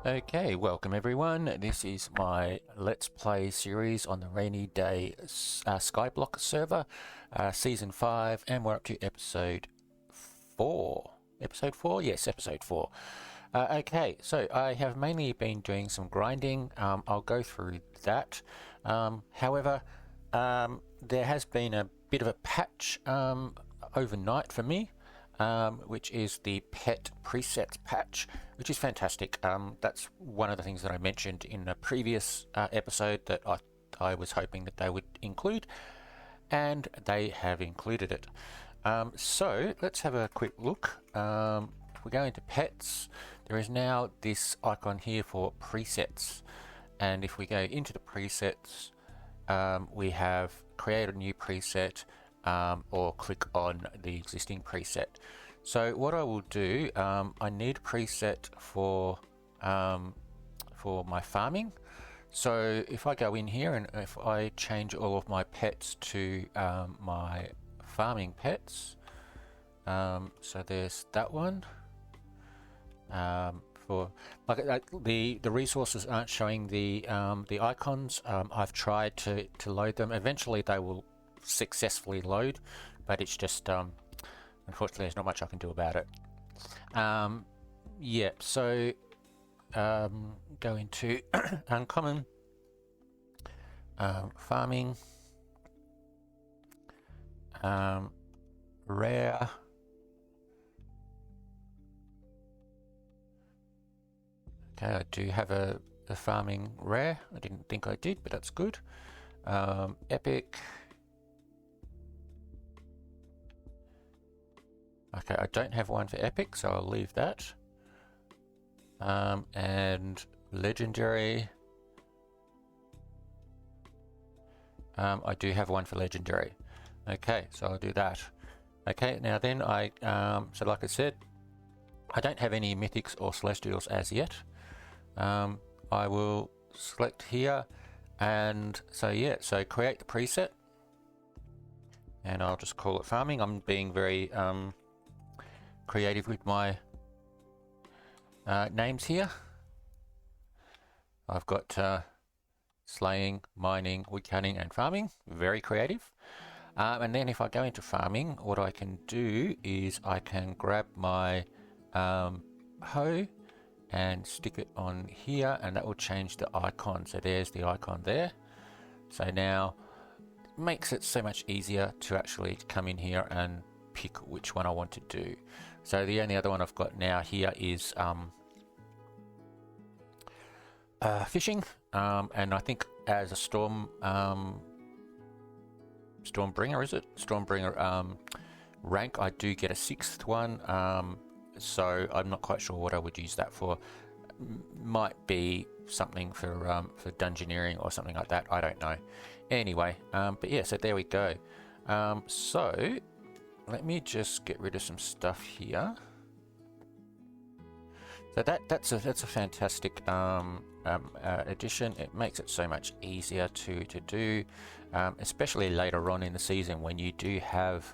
Okay, welcome everyone. This is my Let's Play series on the Rainy Day Skyblock server, Season 5, and we're up to Episode 4. Episode 4? Yes, Episode 4. Okay, so I have mainly been doing some grinding. I'll go through that. However, there has been a bit of a patch overnight for me. Which is the pet presets patch, which is fantastic. That's one of the things that I mentioned in a previous episode that I was hoping that they would include, and they have included it. So let's have a quick look. If we go into pets, there is now this icon here for presets, and if we go into the presets, we have create a new preset, or click on the existing preset. So what I will do, I need a preset for my farming. So if I go in here and if I change all of my pets to my farming pets, so there's that one. For like the resources aren't showing the icons. I've tried to load them. Eventually they will successfully load, but it's just unfortunately there's not much I can do about it. Yeah, so go into uncommon, farming, rare, okay, I do have a farming rare. I didn't think I did, but that's good. Epic. Okay, I don't have one for epic, so I'll leave that. And legendary. I do have one for legendary. Okay, so I'll do that. Okay, now then so like I said, I don't have any mythics or celestials as yet. I will select here, and so yeah, so create the preset, and I'll just call it farming. I'm being very creative with my names here. I've got slaying, mining, woodcutting, and farming. Very creative. And then if I go into farming, what I can do is I can grab my hoe and stick it on here, and that will change the icon. So there's the icon there. So now it makes it so much easier to actually come in here and pick which one I want to do. So the only other one I've got now here is fishing, and I think as a Stormbringer, is it? Stormbringer rank, I do get a 6th one, so I'm not quite sure what I would use that for. Might be something for dungeoneering or something like that, I don't know. Anyway, but yeah, so there we go. So let me just get rid of some stuff here. So that's a fantastic addition. It makes it so much easier to do, especially later on in the season when you do have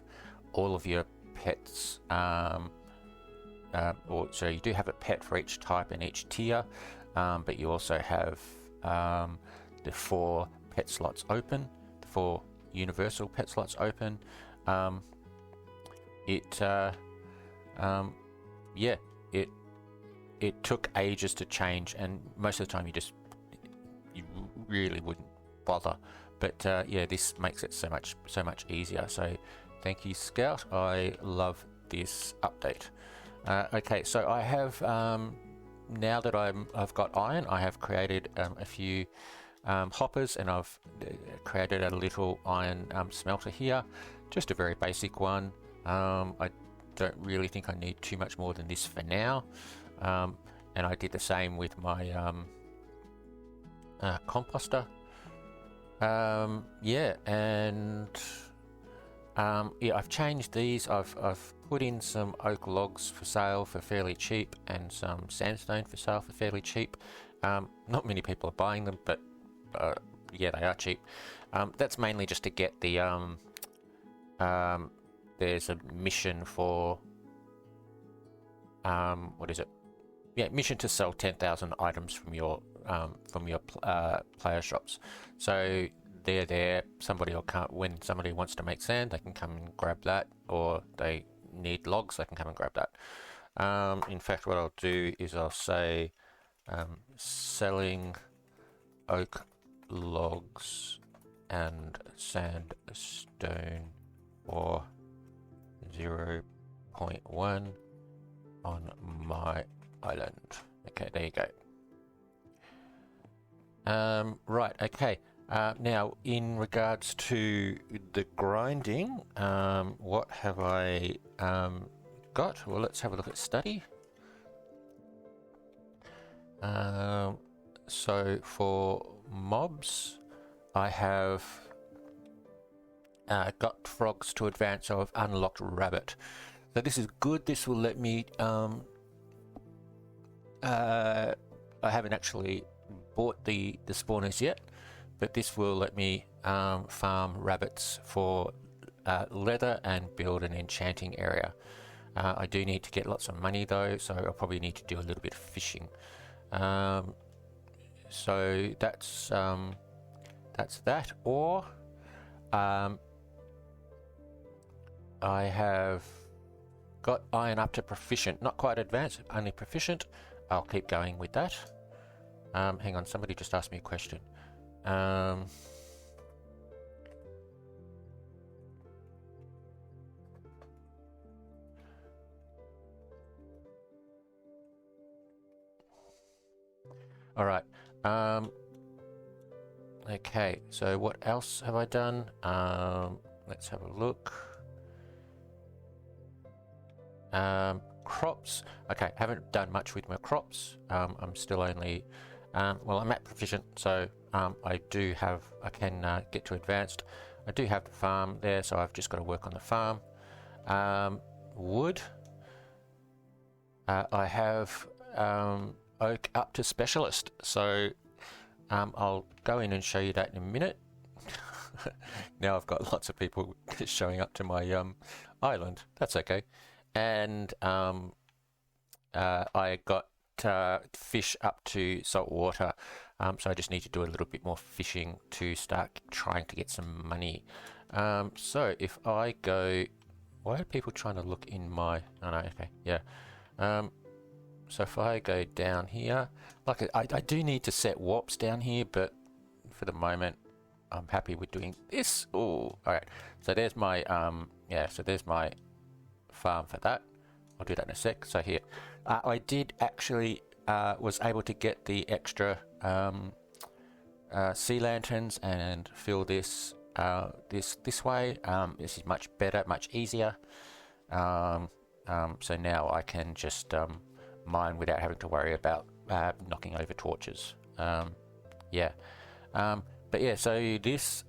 all of your pets, or so you do have a pet for each type and each tier, but you also have the 4 pet slots open, the 4 universal pet slots open. Yeah, it took ages to change, and most of the time you really wouldn't bother, but yeah, this makes it so much easier. So thank you, Scout. I love this update. Okay, so I have now that I've got iron, I have created a few hoppers, and I've created a little iron smelter here, just a very basic one. I don't really think I need too much more than this for now, and I did the same with my composter. Yeah, and yeah, I've changed these. I've put in some oak logs for sale for fairly cheap, and some sandstone for sale for fairly cheap. Not many people are buying them, but yeah, they are cheap. That's mainly just to get the there's a mission for what is it? Yeah, mission to sell 10,000 items from your player shops. So they're there. Somebody will come when somebody wants to make sand, they can come and grab that, or they need logs, they can come and grab that. In fact, what I'll do is I'll say selling oak logs and sandstone for 0.1 on my island. Okay, there you go. Right, okay. Now, in regards to the grinding, what have I got? Well, let's have a look at study. So for mobs, I have got frogs to advance, so I've unlocked rabbit. So this is good. This will let me I haven't actually bought the spawners yet, but this will let me farm rabbits for leather and build an enchanting area. I do need to get lots of money though, so I'll probably need to do a little bit of fishing. So that's that. Or I have got iron up to proficient, not quite advanced, only proficient. I'll keep going with that. Hang on, somebody just asked me a question. All right. Okay, so what else have I done? Let's have a look. Crops. Okay, haven't done much with my crops. I'm still only, well, I'm at proficient, so I can get to advanced. I do have the farm there, so I've just got to work on the farm. Wood. I have oak up to specialist, so I'll go in and show you that in a minute. Now I've got lots of people showing up to my island. That's okay. And I got fish up to salt water, so I just need to do a little bit more fishing to start trying to get some money. So if I go, why are people trying to look in my, oh no, okay, yeah. So if I go down here, like I do need to set warps down here, but for the moment I'm happy with doing this. Oh, all right. So there's my yeah. So there's my farm for that. I'll do that in a sec. So here, I did actually was able to get the extra sea lanterns and fill this this way. This is much better, much easier. So now I can just mine without having to worry about knocking over torches. Yeah, but yeah. So this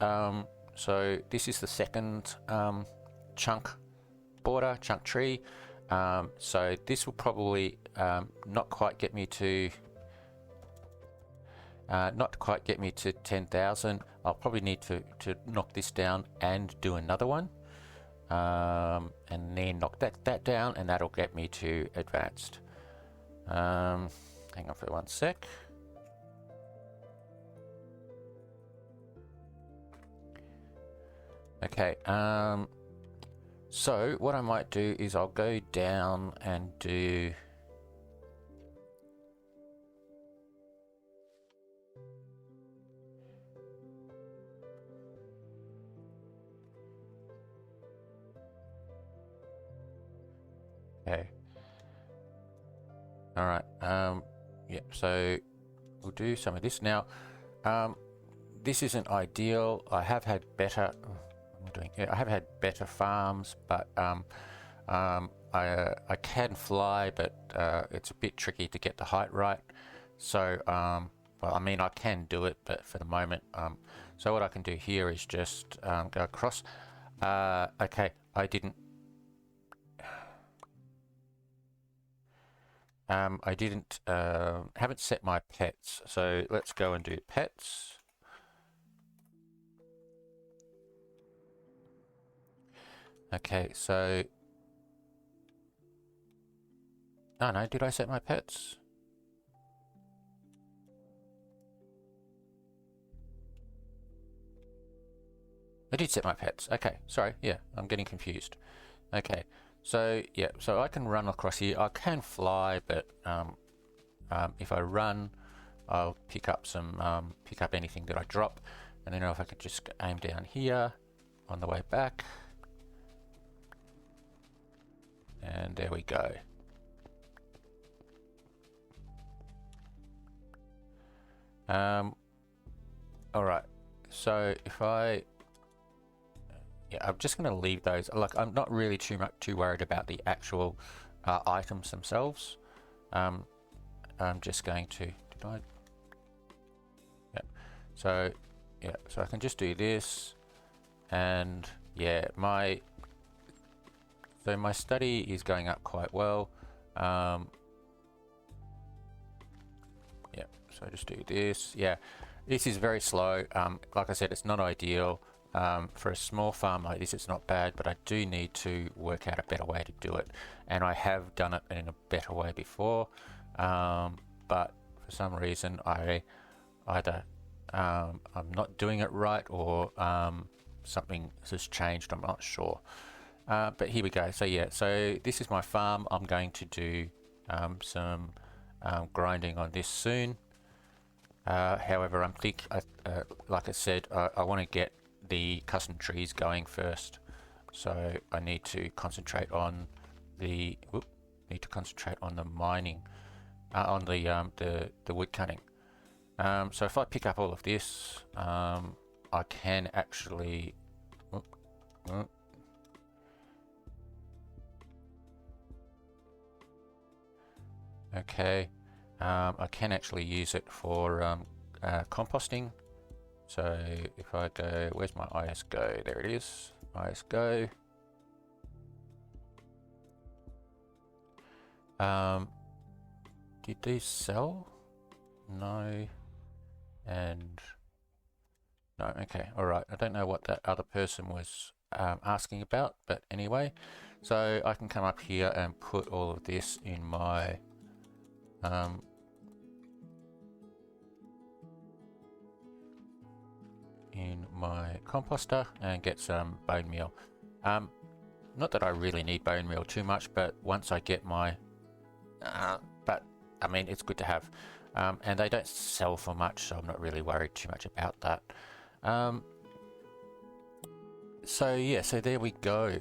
is the second chunk tree. So this will probably not quite get me to 10,000. I'll probably need to knock this down and do another one, and then knock that down, and that'll get me to advanced. Hang on for 1 sec. Okay, so what I might do is I'll go down and do okay. All right. Yeah. So we'll do some of this now. This isn't ideal. I have had better. I have had better farms, but I can fly, but it's a bit tricky to get the height right. So well, I mean, I can do it, but for the moment, so what I can do here is just go across. Okay, I didn't. Haven't set my pets, so let's go and do pets. Okay, so... Oh no, did I set my pets? I did set my pets. Okay, sorry, yeah, I'm getting confused. Okay, so yeah, so I can run across here. I can fly, but if I run, I'll pick up anything that I drop, and then if I could just aim down here on the way back, and there we go. All right, so if I I'm just going to leave those. Like, I'm not really too worried about the actual items themselves. I'm just going to. Did I? Yeah. So yeah. So I can just do this, and yeah, my study is going up quite well. Yeah. So just do this. Yeah. This is very slow. Like I said, it's not ideal. For a small farm like this, it's not bad, but I do need to work out a better way to do it, and I have done it in a better way before, but for some reason I either I'm not doing it right, or something has changed. I'm not sure, but here we go. So yeah, so this is my farm. I'm going to do some grinding on this soon. However, like I said, I want to get the custom trees going first, so I need to concentrate on the mining, on the wood cutting. So if I pick up all of this, I can actually okay, I can actually use it for composting. So if I go, where's my IS go? There it is, IS go. Did these sell? No. And no, okay, all right. I don't know what that other person was asking about, but anyway, so I can come up here and put all of this in my composter and get some bone meal. Not that I really need bone meal too much, but once I get my but I mean, it's good to have, and they don't sell for much, so I'm not really worried too much about that. So yeah, so there we go.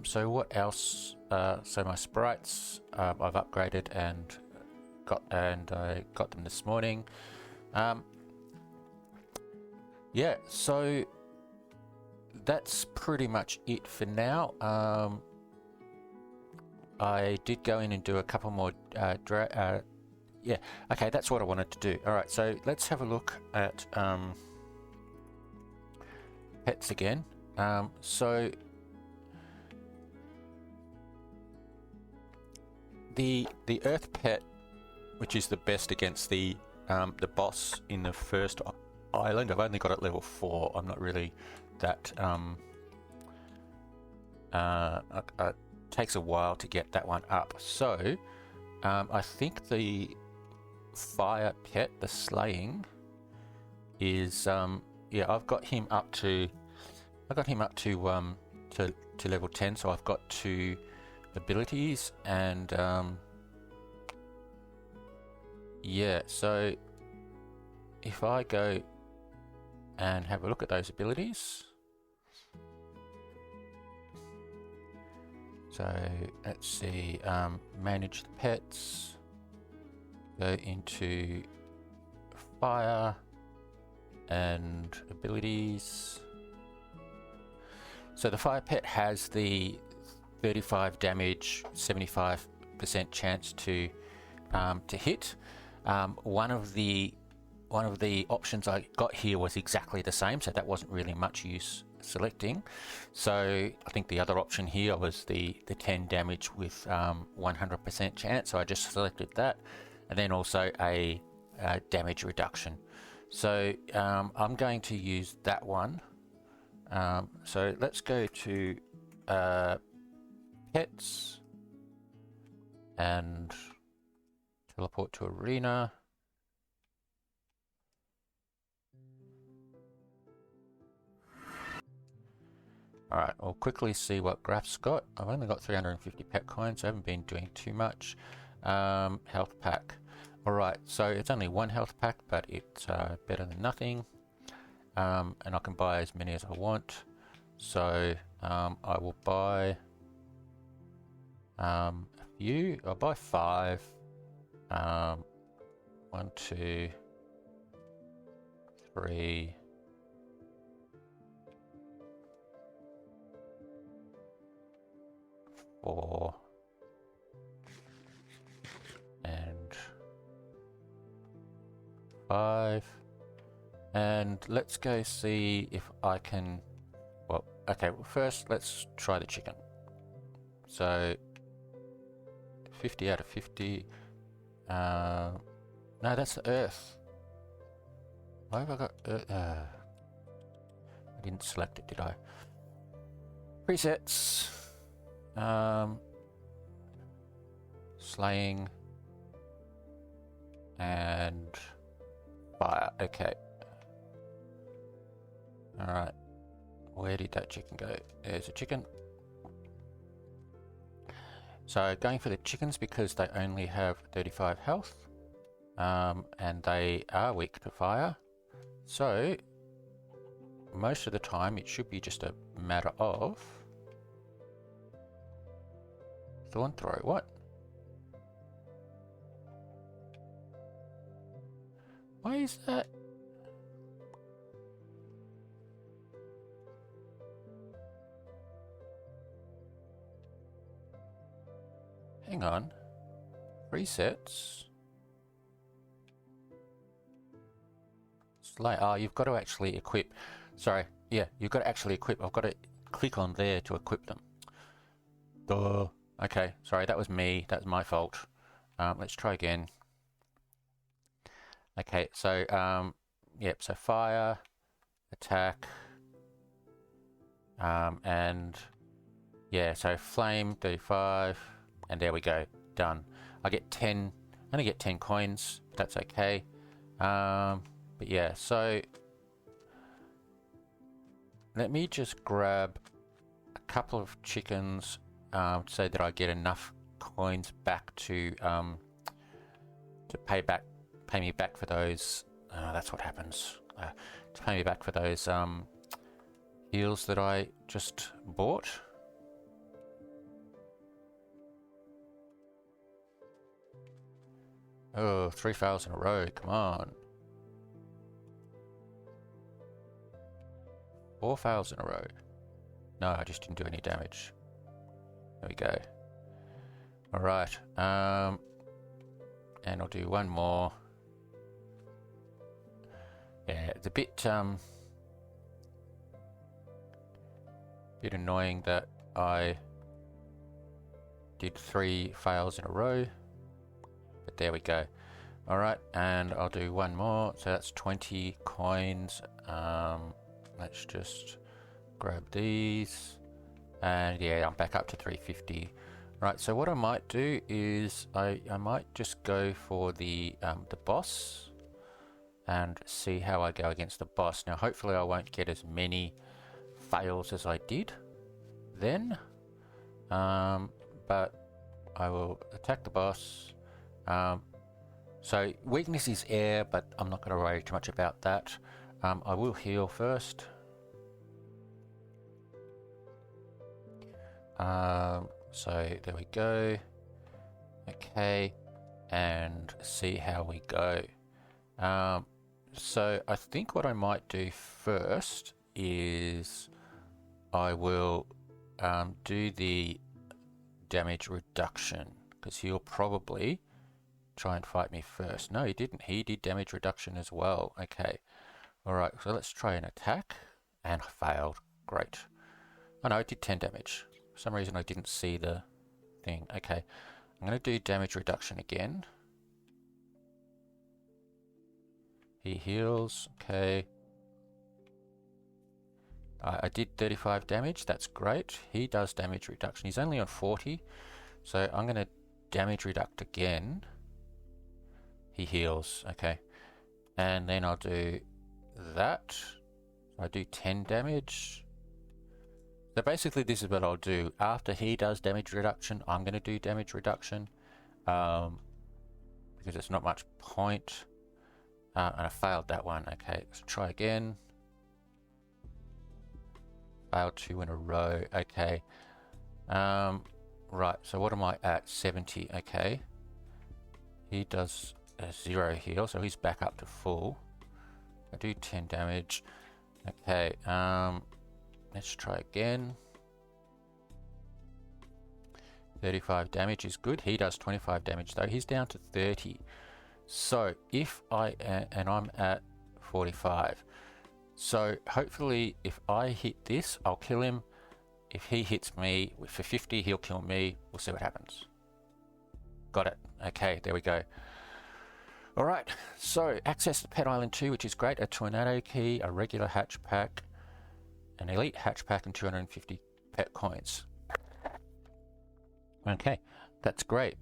So what else? So my sprites, I've upgraded and I got them this morning. Yeah, so that's pretty much it for now. I did go in and do a couple more yeah, okay, that's what I wanted to do. Alright, so let's have a look at pets again. So the earth pet, which is the best against the boss in the first island, I've only got it level 4. I'm not really that it takes a while to get that one up. So I think the fire pet, the slaying, is yeah, I've got him up to to level 10, so I've got 2 abilities, and yeah, so if I go and have a look at those abilities, so let's see, manage the pets, go into fire and abilities. So the fire pet has the 35 damage, 75% chance to hit. One of the options I got here was exactly the same, so that wasn't really much use selecting. So I think the other option here was the 10 damage with 100% chance, so I just selected that, and then also a damage reduction. So I'm going to use that one. So let's go to pets and teleport to arena. Alright, we'll quickly see what Graph's got. I've only got 350 pet coins, so I haven't been doing too much. Health pack. Alright, so it's only one health pack, but it's better than nothing. And I can buy as many as I want. So I will buy a few. I'll buy 5. 1, 2, 3. 4 and 5, and let's go see if I can. Well, okay, well, first let's try the chicken. So 50 out of 50. No, that's the earth. Why have I got earth? I didn't select it, did I? Presets. Slaying and fire. Okay. Alright. Where did that chicken go? There's a chicken. So going for the chickens because they only have 35 health. And they are weak to fire. So most of the time it should be just a matter of Thorn throw. What? Why is that? Hang on. Presets. Slay. Oh, you've got to actually equip. Sorry. Yeah, you've got to actually equip. I've got to click on there to equip them. Duh. Okay, sorry, that was me. That's my fault. Let's try again. Okay, so, yep, so fire, attack, and, yeah, so flame, 35, and there we go, done. I get 10, only get 10 coins, but that's okay. But yeah, so, let me just grab a couple of chickens so that I get enough coins back to pay me back for those. That's what happens. To pay me back for those heals that I just bought. Oh, 3 fails in a row. Come on. 4 fails in a row. No, I just didn't do any damage. There we go. Alright, and I'll do one more. Yeah, it's a bit annoying that I did 3 fails in a row, but there we go. Alright, and I'll do one more, so that's 20 coins. Let's just grab these. And yeah, I'm back up to 350. Right, so what I might do is I might just go for the boss and see how I go against the boss. Now, hopefully I won't get as many fails as I did then, but I will attack the boss. So weakness is air, but I'm not going to worry too much about that. I will heal first. So there we go. Okay, and see how we go. So I think what I might do first is I will do the damage reduction, because he'll probably try and fight me first. No, he didn't. He did damage reduction as well. Okay. Alright, so let's try an attack. And I failed. Great. Oh no, it did 10 damage. For some reason I didn't see the thing. Okay. I'm going to do damage reduction again. He heals. Okay. I did 35 damage. That's great. He does damage reduction. He's only on 40. So I'm going to damage reduct again. He heals. Okay. And then I'll do that. I do 10 damage. So basically this is what I'll do. After he does damage reduction, I'm going to do damage reduction. Because it's not much point. And I failed that one. Okay, let's try again. Failed 2 in a row. Okay. Right, so what am I at? 70. Okay. He does a 0 heal, so he's back up to full. I do 10 damage. Okay, let's try again. 35 damage is good. He does 25 damage though. He's down to 30. So if and I'm at 45. So hopefully if I hit this, I'll kill him. If he hits me for 50, he'll kill me. We'll see what happens. Got it. Okay, there we go. All right, so access to Pet Island 2, which is great. A tornado key, a regular hatch pack, an elite hatch pack, and 250 pet coins. Okay, that's great.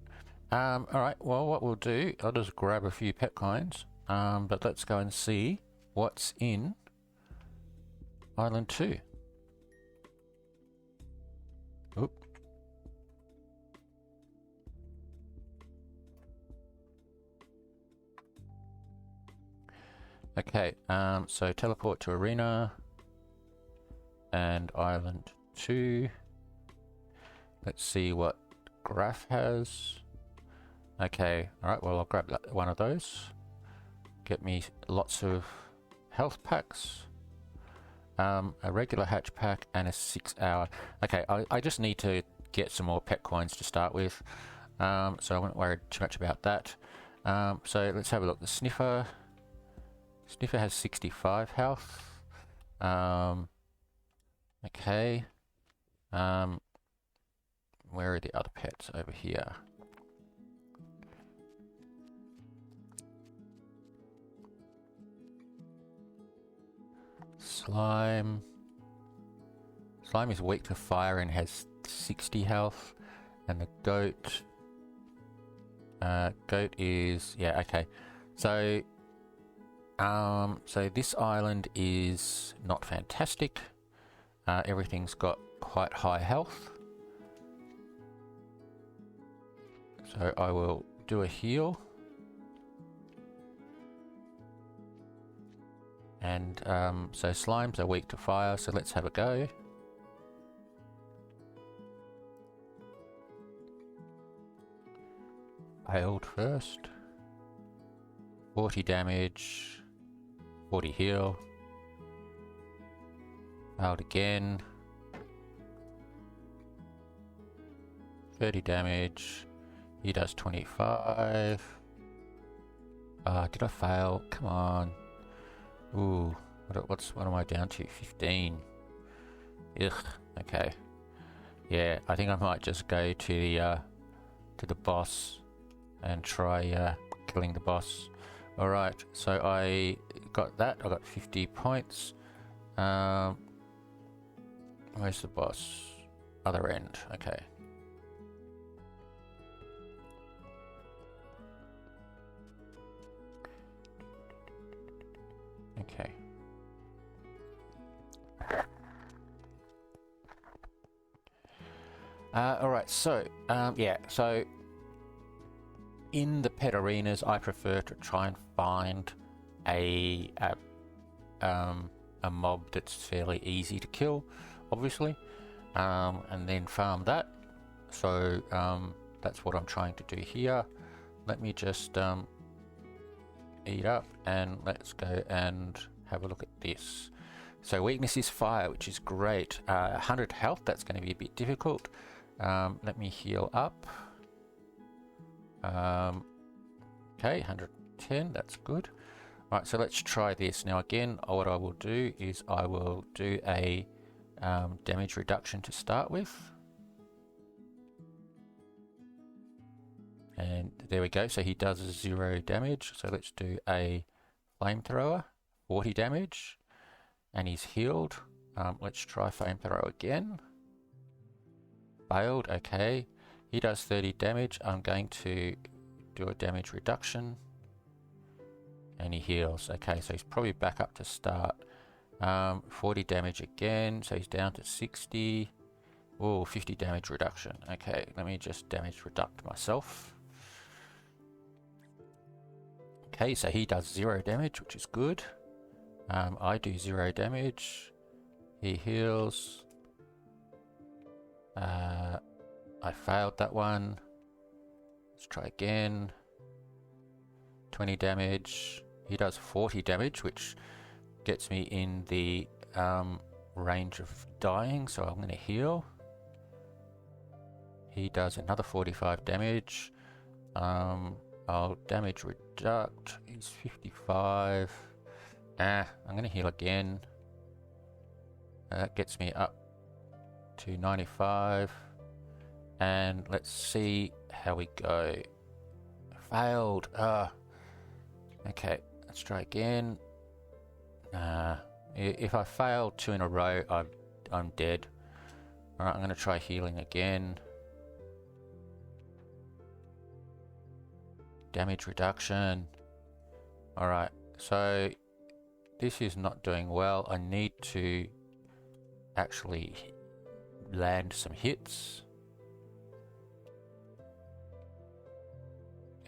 All right, well, what we'll do, I'll just grab a few pet coins, but let's go and see what's in Island 2. Oop. Okay, so teleport to Arena and Island 2. Let's see what Graph has. Okay, alright, well I'll grab one of those. Get me lots of health packs. A regular hatch pack and a 6-hour. Okay, I just need to get some more pet coins to start with. So I won't worry too much about that. So let's have a look. The Sniffer. Sniffer has 65 health. Okay. Where are the other pets? Over here. Slime. Slime is weak to fire and has 60 health. And the goat. Goat is, yeah, okay. So this island is not fantastic. Everything's got quite high health. So I will do a heal. And so slimes are weak to fire, so let's have a go. Failed first. 40 damage. 40 heal. Failed again. 30 damage. He does 25. Did I fail? Come on. Ooh, what am I down to? 15. Ugh. Okay. Yeah, I think I might just go to the boss and try killing the boss. All right. So I got that. I got 50 points. Where's the boss? Other end. Okay. Okay. Alright, so, yeah, so in the pet arenas, I prefer to try and find a mob that's fairly easy to kill, obviously, and then farm that. So, that's what I'm trying to do here. Let me just, eat up and let's go and have a look at this. So weakness is fire, which is great. 100 health, that's going to be a bit difficult. Let me heal up. Okay, 110, that's good. Right, so let's try this. Now again, what I will do is I will do a damage reduction to start with. And there we go, so he does 0 damage. So let's do a flamethrower, 40 damage, and he's healed. Let's try flamethrower again. Failed, okay. He does 30 damage. I'm going to do a damage reduction. And he heals. Okay, so he's probably back up to start. 40 damage again, so he's down to 60. Oh, 50 damage reduction. Okay, let me just damage reduct myself. Okay, so he does 0 damage, which is good. I do 0 damage. He heals. I failed that one. Let's try again. 20 damage. He does 40 damage, which gets me in the range of dying, so I'm going to heal. He does another 45 damage. I'll damage reduct. He's 55. I'm going to heal again. That gets me up to 95. And let's see how we go. Failed. Okay, let's try again. If I fail 2 in a row, I'm dead. Alright, I'm going to try healing again. Damage reduction. Alright, so this is not doing well. I need to actually land some hits.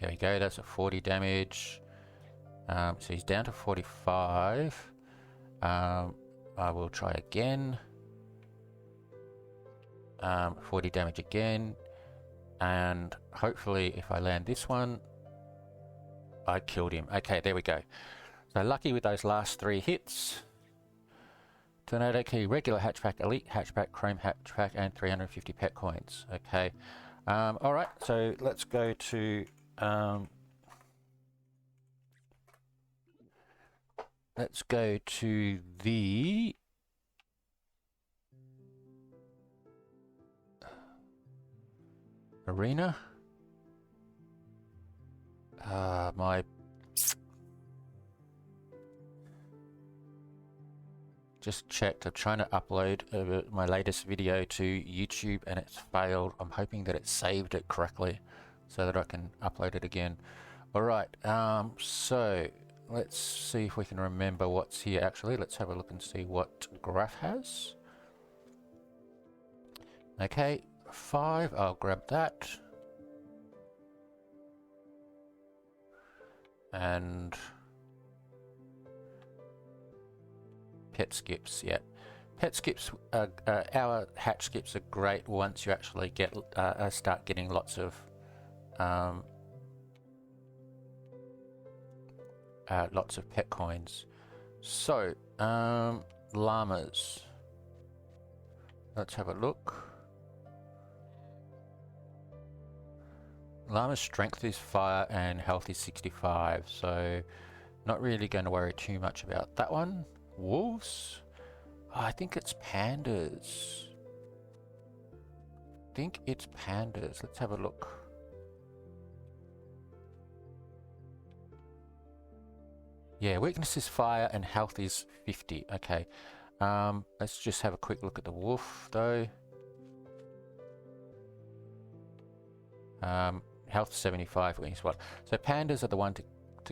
There we go, that's a 40 damage. So he's down to 45. I will try again. 40 damage again. And hopefully if I land this one, I killed him. Okay, there we go. So lucky with those last 3 hits. Tornado key, regular hatchback, elite hatchback, chrome hatchback, and 350 pet coins. Okay. Alright, so let's go to... let's go to the arena. My just checked. I'm trying to upload my latest video to YouTube and it's failed. I'm hoping that it saved it correctly so that I can upload it again. Alright, so let's see if we can remember what's here actually. Let's have a look and see what Graph has. Okay, 5, I'll grab that. And pet skips, yeah. Pet skips, our hatch skips are great once you actually get start getting lots of pet coins. So, llamas. Let's have a look. Llama's strength is fire and health is 65, so not really going to worry too much about that one. Wolves? Oh, I think it's pandas. Let's have a look. Yeah, weakness is fire and health is 50. Okay. Let's just have a quick look at the wolf though. Health 75, weakness 1. So pandas are the one to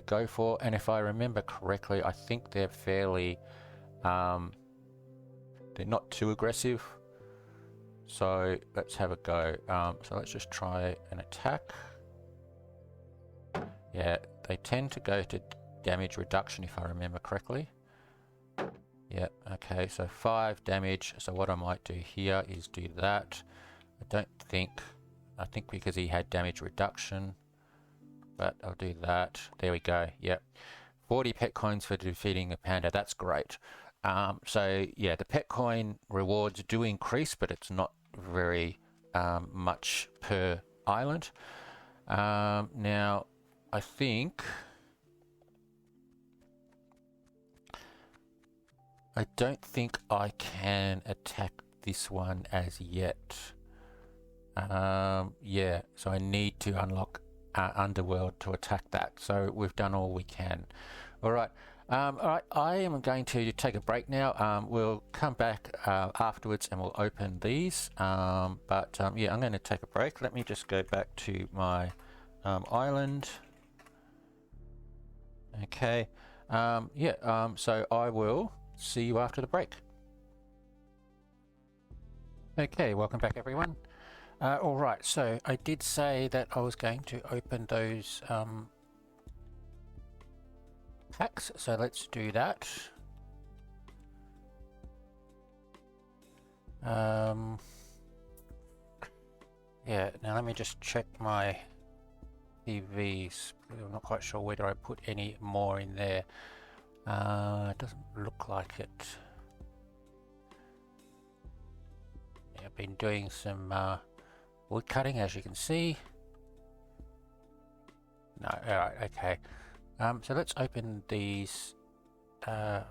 go for, and if I remember correctly, I think they're fairly they're not too aggressive. So let's have a go. So let's just try an attack. Yeah, they tend to go to damage reduction if I remember correctly. Yeah, okay, so 5 damage. So what I might do here is do that. I think because he had damage reduction, but I'll do that. There we go. Yep. 40 pet coins for defeating a panda. That's great. So yeah, the pet coin rewards do increase, but it's not very much per island. Now, I don't think I can attack this one as yet. Yeah, so I need to unlock Underworld to attack that. So we've done all we can. Alright, Alright, I am going to take a break now. We'll come back afterwards and we'll open these. Yeah, I'm going to take a break. Let me just go back to my island. Okay. So I will see you after the break. Okay, welcome back everyone. Alright, so I did say that I was going to open those packs, so let's do that. Yeah, now let me just check my EVs. I'm not quite sure whether I put any more in there. It doesn't look like it. Yeah, I've been doing some wood cutting, as you can see. No, alright, okay. So let's open these hatch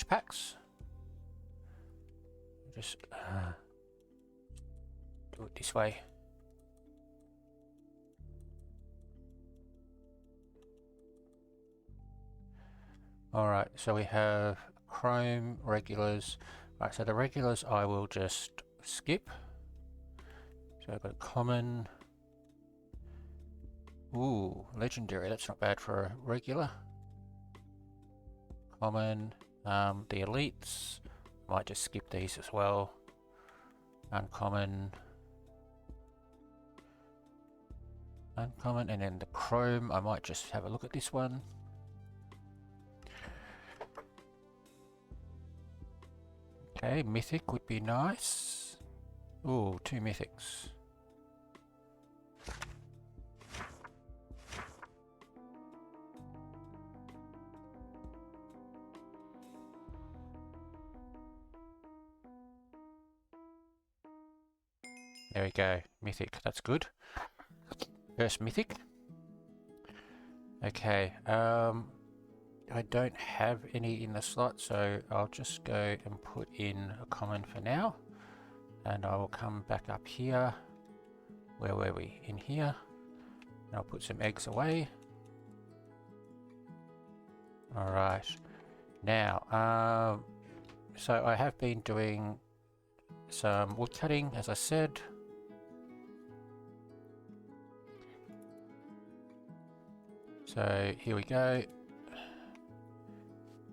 packs. Just do it this way. Alright, so we have chrome, regulars. Right, so the regulars I will just skip. So I've got a common. Ooh, legendary, that's not bad for a regular. Common, the elites, might just skip these as well. Uncommon, and then the chrome, I might just have a look at this one. Okay, mythic would be nice. Ooh, 2 mythics. There we go, mythic, that's good. First mythic. Okay, I don't have any in the slot, so I'll just go and put in a common for now. And I will come back up here. Where were we? In here. And I'll put some eggs away. Alright. Now, so I have been doing some wood cutting, as I said. So here we go.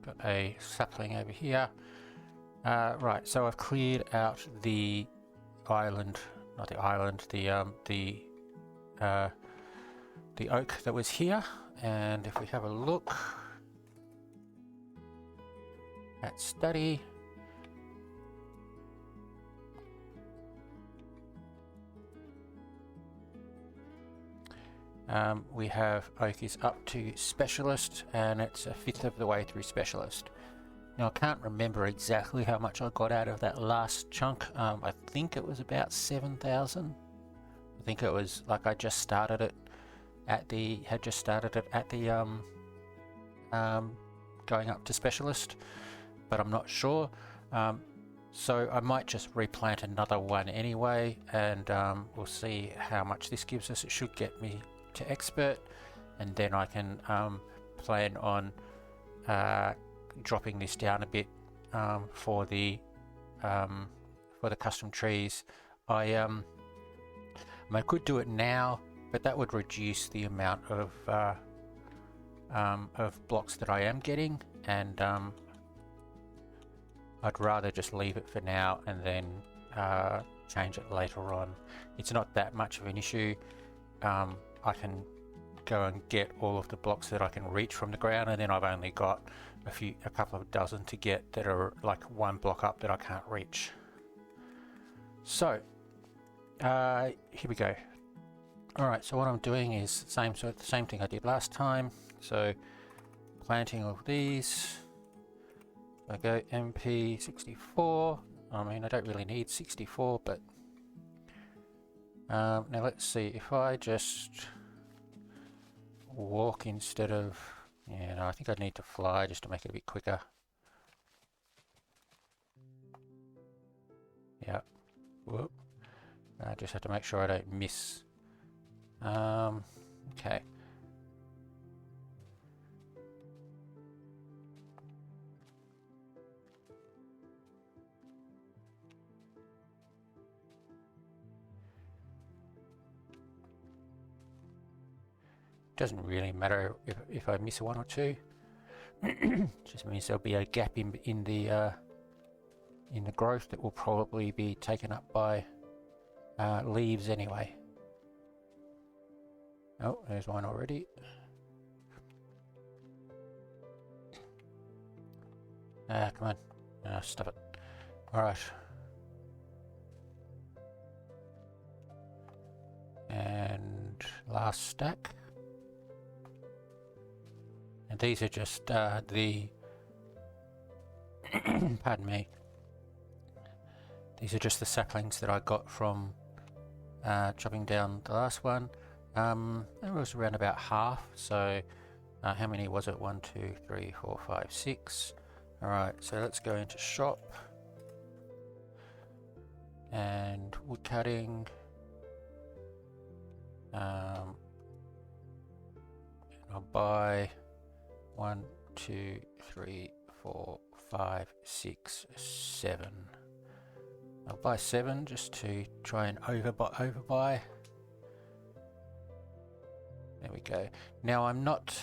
Got a sapling over here. Right, so I've cleared out the island, not the island, the oak that was here. And if we have a look at study, we have oak is up to specialist, and it's a fifth of the way through specialist. Now I can't remember exactly how much I got out of that last chunk. I think it was about 7,000. I think it was like I just started it at the going up to specialist, but I'm not sure. So I might just replant another one anyway, and we'll see how much this gives us. It should get me to expert, and then I can plan on dropping this down a bit for the custom trees. I could do it now, but that would reduce the amount of blocks that I am getting, and I'd rather just leave it for now and then change it later on. It's not that much of an issue. I can go and get all of the blocks that I can reach from the ground, and then I've only got a couple of dozen to get that are like one block up that I can't reach. So here we go. Alright, so what I'm doing is the same thing I did last time. So planting of these. I go MP 64. I mean, I don't really need 64, but now let's see if I just walk instead of, yeah, no, I think I need to fly just to make it a bit quicker. Yeah. Whoop. I just have to make sure I don't miss. Okay. doesn't really matter if I miss one or two. Just means there'll be a gap in the growth that will probably be taken up by leaves anyway. Oh, there's one already. Come on. Stop it. Alright. And last stack. And these are just the pardon me. These are just the saplings that I got from chopping down the last one. It was around about half, so how many was it? 1, 2, 3, 4, 5, 6. Alright, so let's go into shop and wood cutting. And I'll buy 1, 2, 3, 4, 5, 6, 7. I'll buy 7 just to try and overbuy. There we go. Now I'm not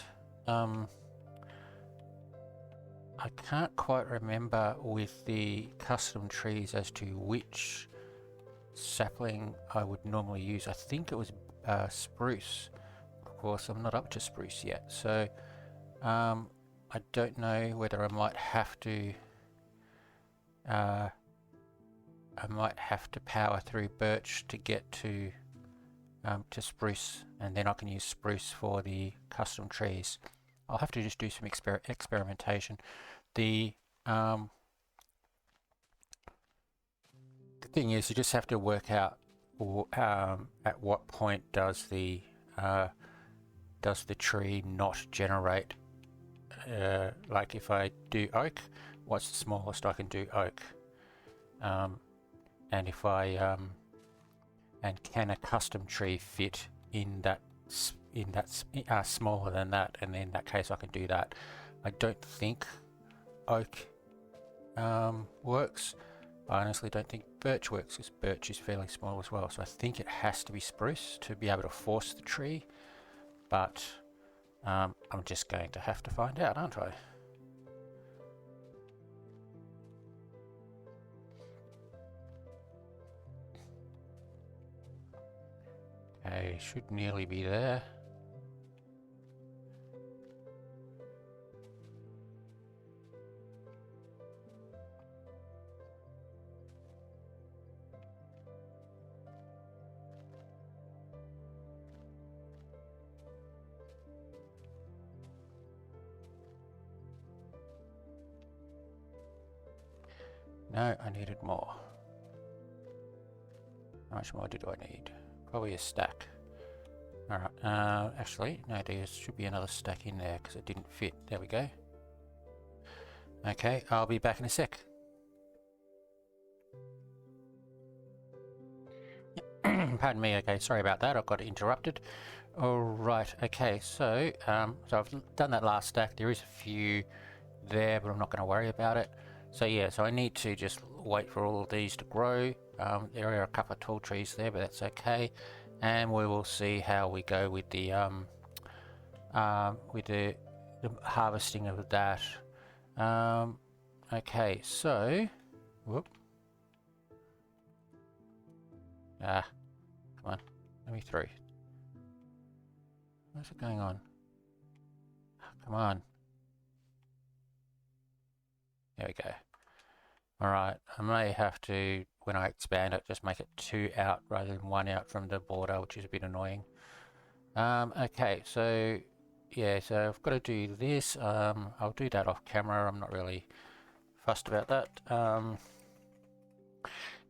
I can't quite remember with the custom trees as to which sapling I would normally use. I think it was spruce. Of course, I'm not up to spruce yet, so I don't know whether I might have to power through birch to get to spruce, and then I can use spruce for the custom trees. I'll have to just do some experimentation. The thing is, you just have to work out at what point does the tree not generate. Like if I do oak, what's the smallest I can do oak? And if I and can a custom tree fit in that smaller than that, and in that case I can do that. I don't think oak works. I honestly don't think birch works, because birch is fairly small as well, so I think it has to be spruce to be able to force the tree, but I'm just going to have to find out, aren't I? Okay, should nearly be there. No, I needed more. How much more do I need? Probably a stack. Alright, actually, no, there should be another stack in there because it didn't fit. There we go. Okay, I'll be back in a sec. Pardon me, okay, sorry about that, I got interrupted. Alright, okay, so I've done that last stack. There is a few there, but I'm not going to worry about it. So yeah, so I need to just wait for all of these to grow. There are a couple of tall trees there, but that's okay. And we will see how we go with the harvesting of that. Okay, so whoop. Come on, let me through. What's going on? Come on. There we go. Alright, I may have to, when I expand it, just make it 2 out rather than 1 out from the border, which is a bit annoying. Okay, so yeah, so I've got to do this. I'll do that off camera. I'm not really fussed about that. Now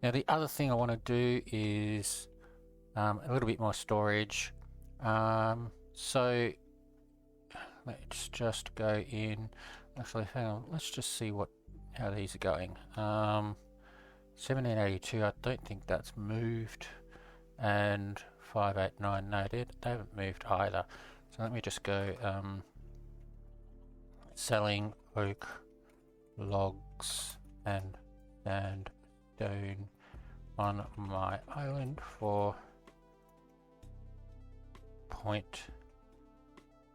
the other thing I want to do is a little bit more storage. So let's just go in. Actually, hang on. Let's just see how these are going. 1782, I don't think that's moved, and 589, no, they haven't moved either. So let me just go selling oak logs and sandstone on my island for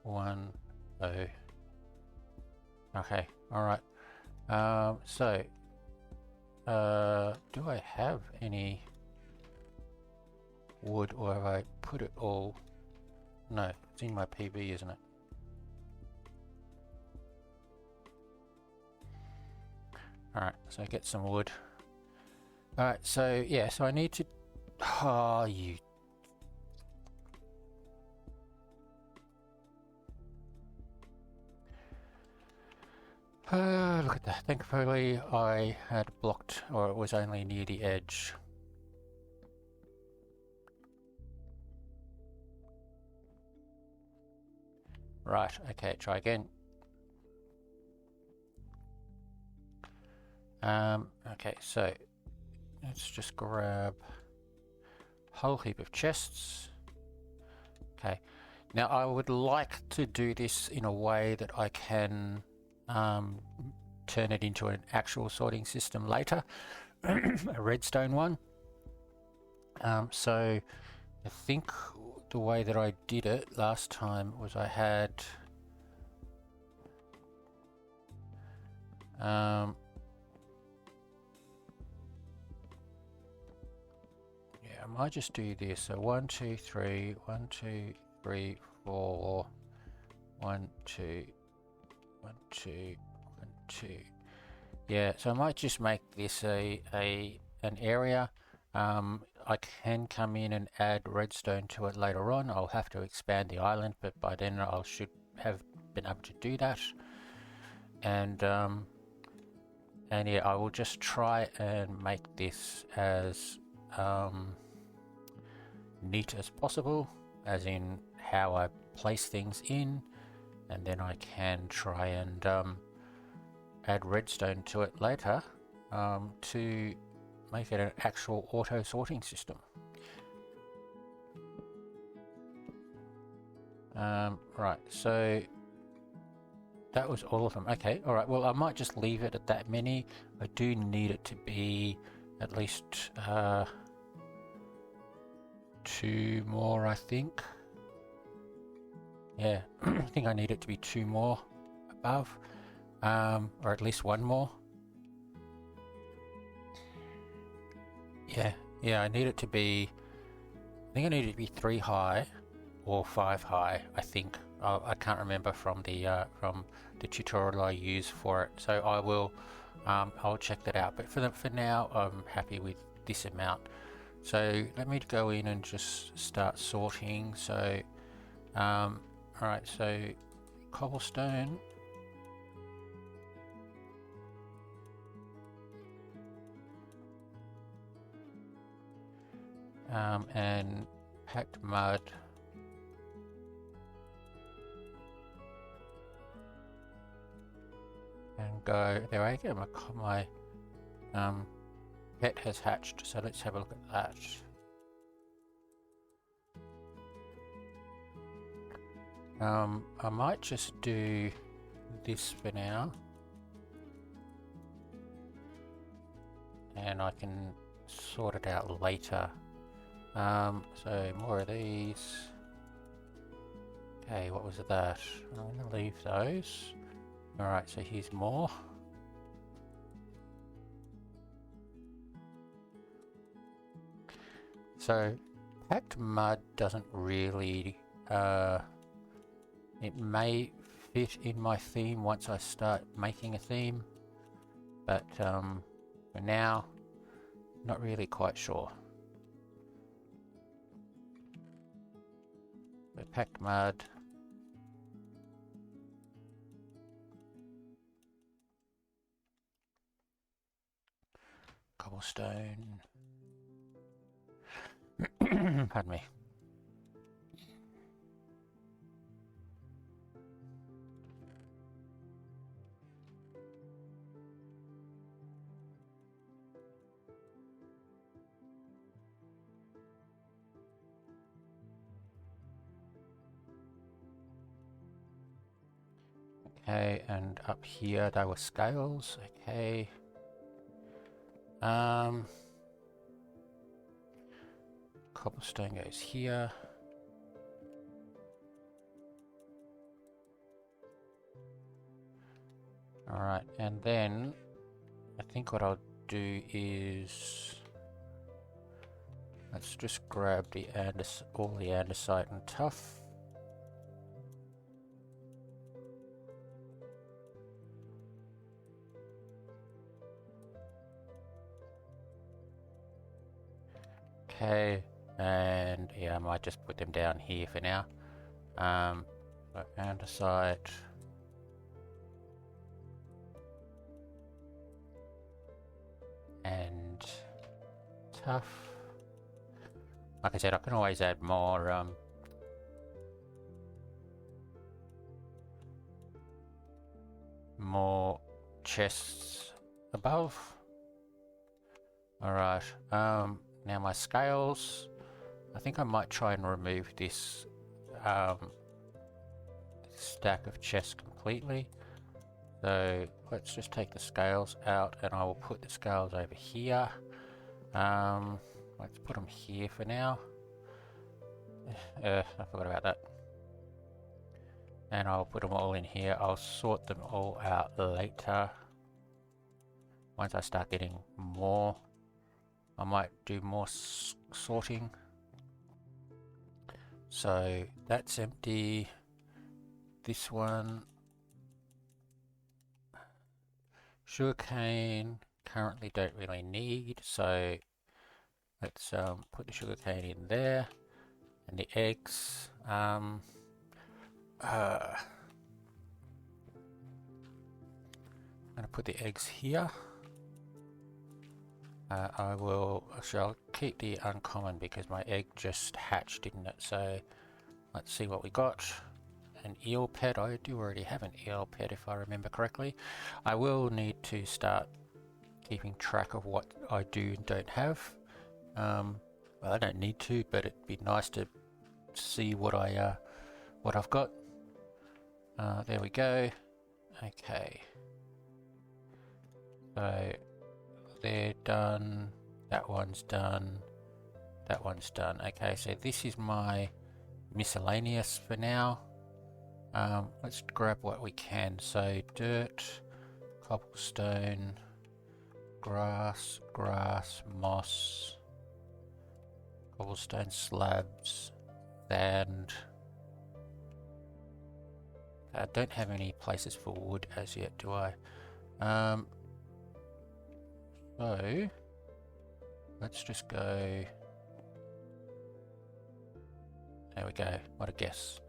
1, 0. Okay, alright. Do I have any wood, or have I put it all? No, it's in my PB, isn't it? Alright, so get some wood. Alright, so yeah, so I need to... Oh, you... Look at that. Thankfully I had blocked, or it was only near the edge. Right, okay, try again. Okay, so let's just grab a whole heap of chests. Okay, now I would like to do this in a way that I can turn it into an actual sorting system later, a redstone one. So I think the way that I did it last time was I had yeah, I might just do this. So 1, 2, 3, 1, 2, 3, 4, 1, 2, 1, 2, 1, 2. Yeah, so I might just make this an area. I can come in and add redstone to it later on. I'll have to expand the island, but by then I should have been able to do that. And yeah, I will just try and make this as neat as possible, as in how I place things in, and then I can try and add redstone to it later to make it an actual auto sorting system. Right, so that was all of them. Okay, alright, well I might just leave it at that many. I do need it to be at least 2 more, I think. Yeah, I think I need it to be 2 more above, or at least 1 more. Yeah, I need it to be, I think I need it to be 3 high or 5 high, I think. I can't remember from the tutorial I use for it, so I will I'll check that out, but for now I'm happy with this amount. So let me go in and just start sorting. So alright, so cobblestone, and packed mud, and go there. I go. My pet has hatched, so let's have a look at that. I might just do this for now, and I can sort it out later. So more of these. Okay, what was that? I'm gonna leave those. Alright, so here's more. So packed mud doesn't really it may fit in my theme once I start making a theme, but for now, not really quite sure. The packed mud. Cobblestone. Pardon me. Okay, and up here there were scales. Okay. Cobblestone goes here. Alright, and then I think what I'll do is let's just grab the all the andesite and tuff. Okay, and yeah, I might just put them down here for now. So andesite. And tough. Like I said, I can always add more chests above. Alright, now my scales. I think I might try and remove this stack of chests completely. So let's just take the scales out and I will put the scales over here. Let's put them here for now. I forgot about that. And I'll put them all in here. I'll sort them all out later. Once I start getting more, I might do more sorting. So that's empty. This one. Sugarcane, currently don't really need, so let's put the sugarcane in there. And the eggs. I'm going to put the eggs here. I'll keep the uncommon because my egg just hatched, didn't it? So let's see what we got. An eel pet. I do already have an eel pet if I remember correctly. I will need to start keeping track of what I do and don't have. Well, I don't need to, but it'd be nice to see what I've got. There we go. Okay. So they're done. That one's done. That one's done. Okay, so this is my miscellaneous for now. Let's grab what we can. So dirt, cobblestone, grass, moss, cobblestone slabs, sand. I don't have any places for wood as yet, do I? So let's just go. There we go. What a guess.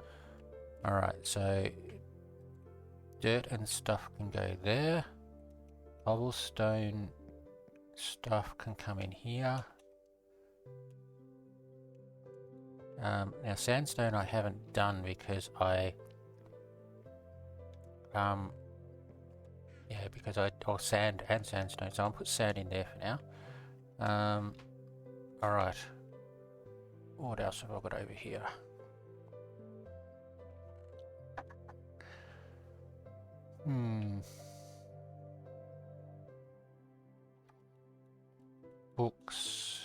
Alright, so dirt and stuff can go there. Cobblestone stuff can come in here. Now sandstone I haven't done because or sand and sandstone, so I'll put sand in there for now. Alright. What else have I got over here? Books.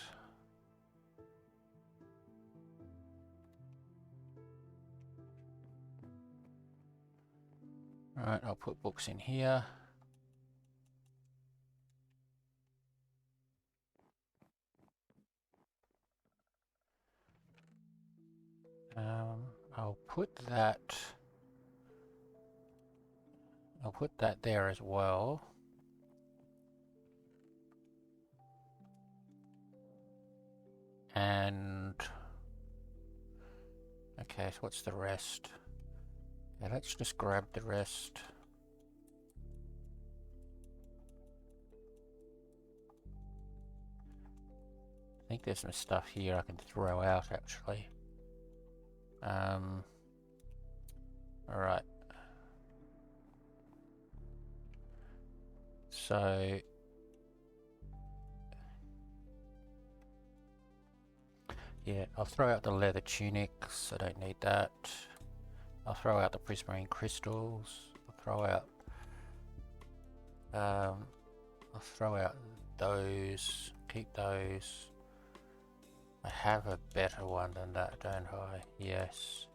Alright, I'll put books in here. I'll put that there as well. And okay, so what's the rest? Yeah, let's just grab the rest. I think there's some stuff here I can throw out actually. Alright. So yeah, I'll throw out the leather tunics, I don't need that. I'll throw out the prismarine crystals, I'll throw out those, keep those. I have a better one than that, don't I? Yes.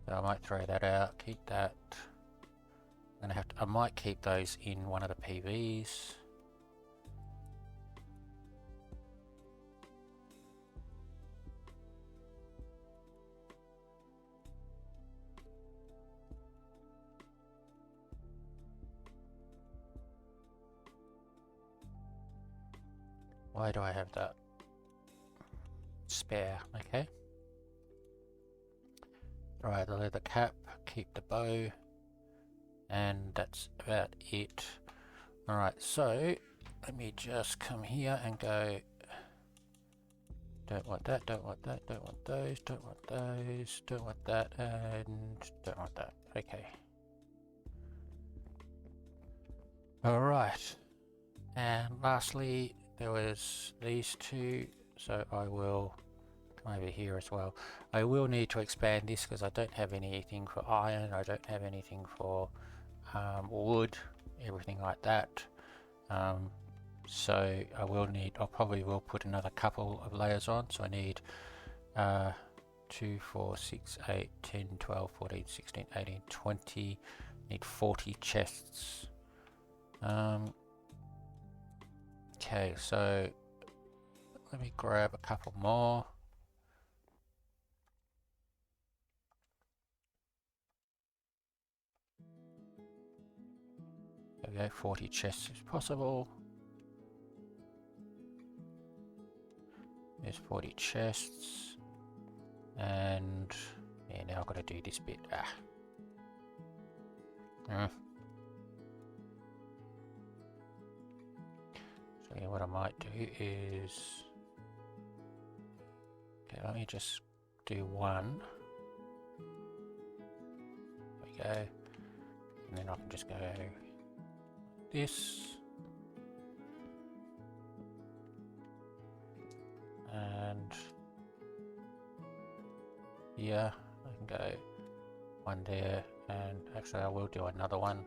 So I might throw that out, keep that. I might keep those in one of the PVs. Why do I have that? Spare, okay. Right, the leather cap, keep the bow, and that's about it. Alright, so let me just come here and go, don't want that, don't want that, don't want those, don't want those, don't want that, and don't want that. Okay. Alright, and lastly there was these two, so I will come over here as well. I will need to expand this because I don't have anything for iron, I don't have anything for wood, everything like that. So I probably will put another couple of layers on, so I need 2, 4, 6, 8, 10, 12, 14, 16, 18, 20, need 40 chests. Okay, so let me grab a couple more. There we go, 40 chests is possible. There's 40 chests. And yeah, now I've got to do this bit. So yeah, what I might do is, okay, let me just do one. There we go. And then I can just go this. And yeah, I can go one there, and actually I will do another one.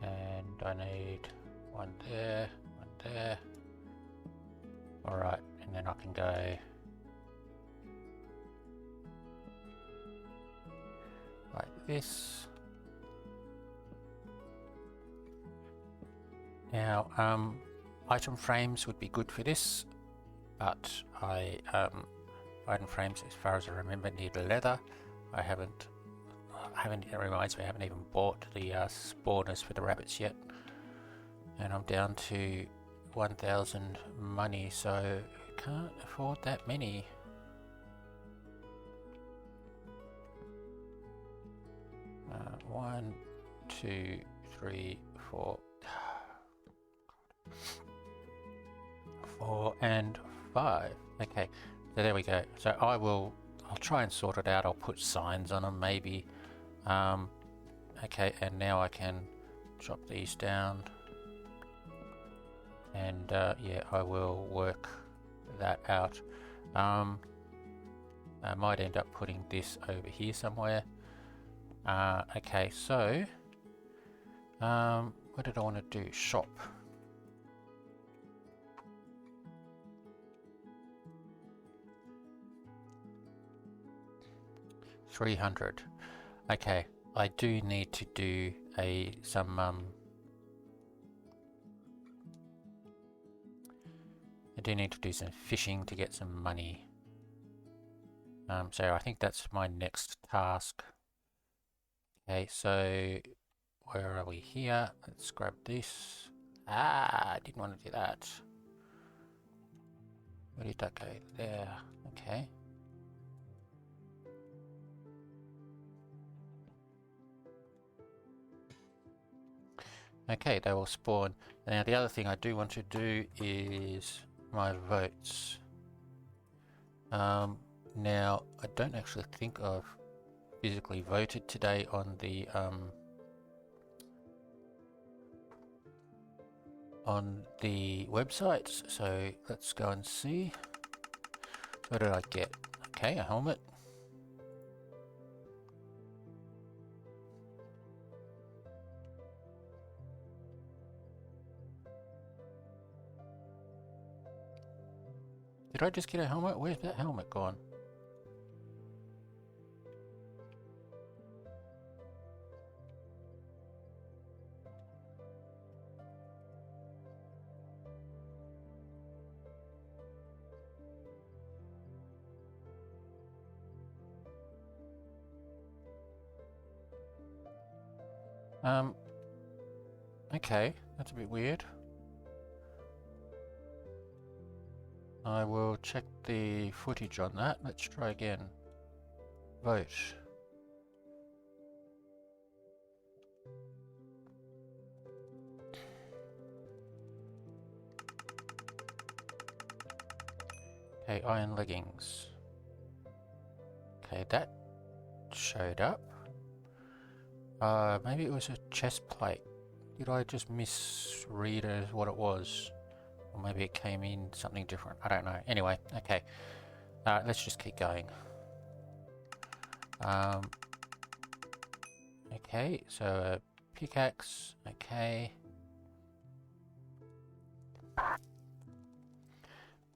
And I need one there, one there. Alright, and then I can go like this. Now, item frames would be good for this, but item frames, as far as I remember, need leather. It reminds me, I haven't even bought the spawners for the rabbits yet, and I'm down to 1,000 money, so can't afford that many. One, 2, 3, 4, 4 and 5. Okay, so there we go. So I'll try and sort it out. I'll put signs on them maybe. Okay, and now I can drop these down, and yeah, I will work that out. I might end up putting this over here somewhere. Okay, so what did I want to do? Shop. $300. Okay, I do need to do some fishing to get some money. So I think that's my next task. Okay, so where are we here? Let's grab this. I didn't want to do that. Where did that go? There. Okay. Okay, they will spawn. Now the other thing I do want to do is my votes. Now I don't actually think I've physically voted today on the websites, so let's go and see. What did I get? Okay, a helmet. Did I just get a helmet? Where's that helmet gone? Okay, that's a bit weird. I will check the footage on that. Let's try again. Vote. Okay, iron leggings. Okay, that showed up. Maybe it was a chest plate. Did I just misread what it was? Or maybe it came in something different. I don't know. Anyway, okay. Let's just keep going. Okay, so a pickaxe. Okay.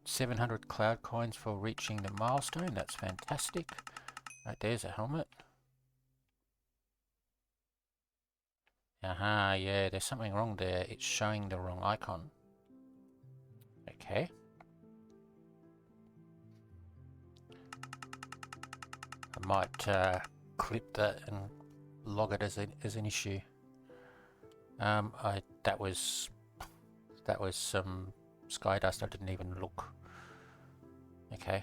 700 cloud coins for reaching the milestone. That's fantastic. Right, there's a helmet. Aha, yeah, there's something wrong there. It's showing the wrong icon. Okay. I might clip that and log it as an issue. That was some sky dust. I didn't even look. Okay.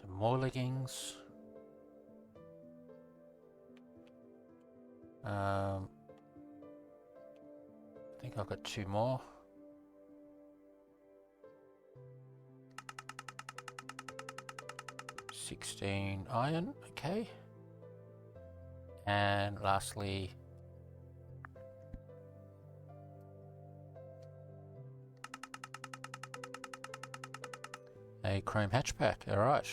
Some more leggings. I think I've got 2 more. $16 iron, okay. And lastly, a chrome hatchback. Alright.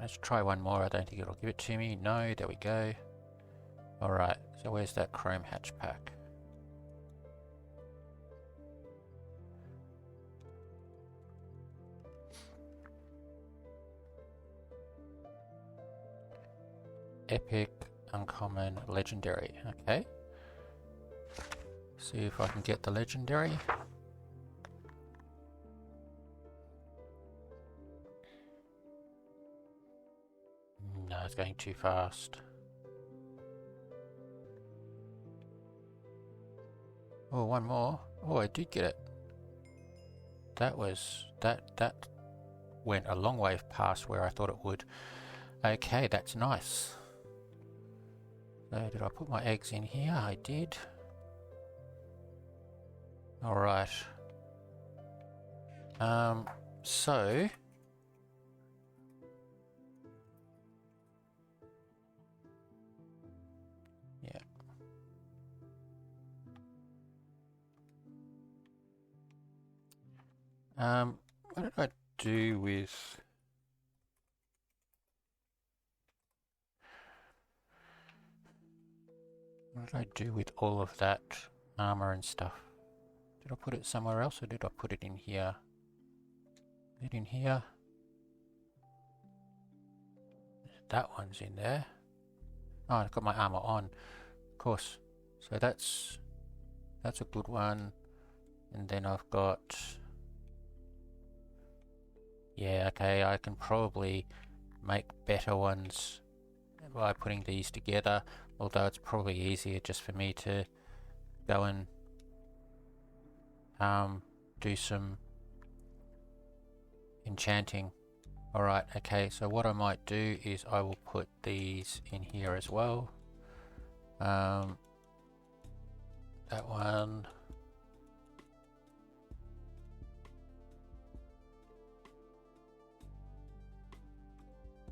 Let's try one more. I don't think it'll give it to me. No, there we go. Alright, so where's that chrome hatchback? Epic, uncommon, legendary. Okay. See if I can get the legendary. No, it's going too fast. Oh, one more. Oh, I did get it. That went a long way past where I thought it would. Okay, that's nice. So did I put my eggs in here? I did. Alright. So yeah. What did I do with all of that armor and stuff? Did I put it somewhere else or did I put it in here? Is it in here? That one's in there. Oh, I've got my armor on, of course. So that's a good one. And then I've got, yeah, okay, I can probably make better ones by putting these together, although it's probably easier just for me to go and do some enchanting. Alright, okay, so what I might do is I will put these in here as well. That one.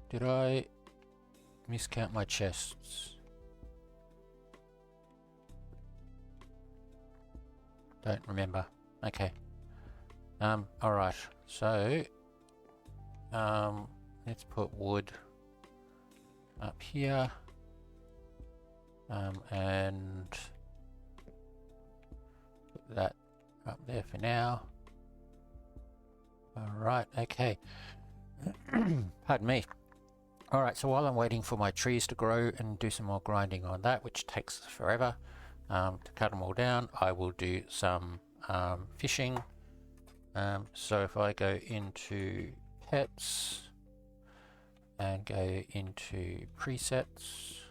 Did I miscount my chests? Don't remember. Okay. Alright, so let's put wood up here. And that up there for now. Alright, okay. Pardon me. Alright, so while I'm waiting for my trees to grow and do some more grinding on that, which takes forever to cut them all down, I will do some fishing. So if I go into pets and go into presets,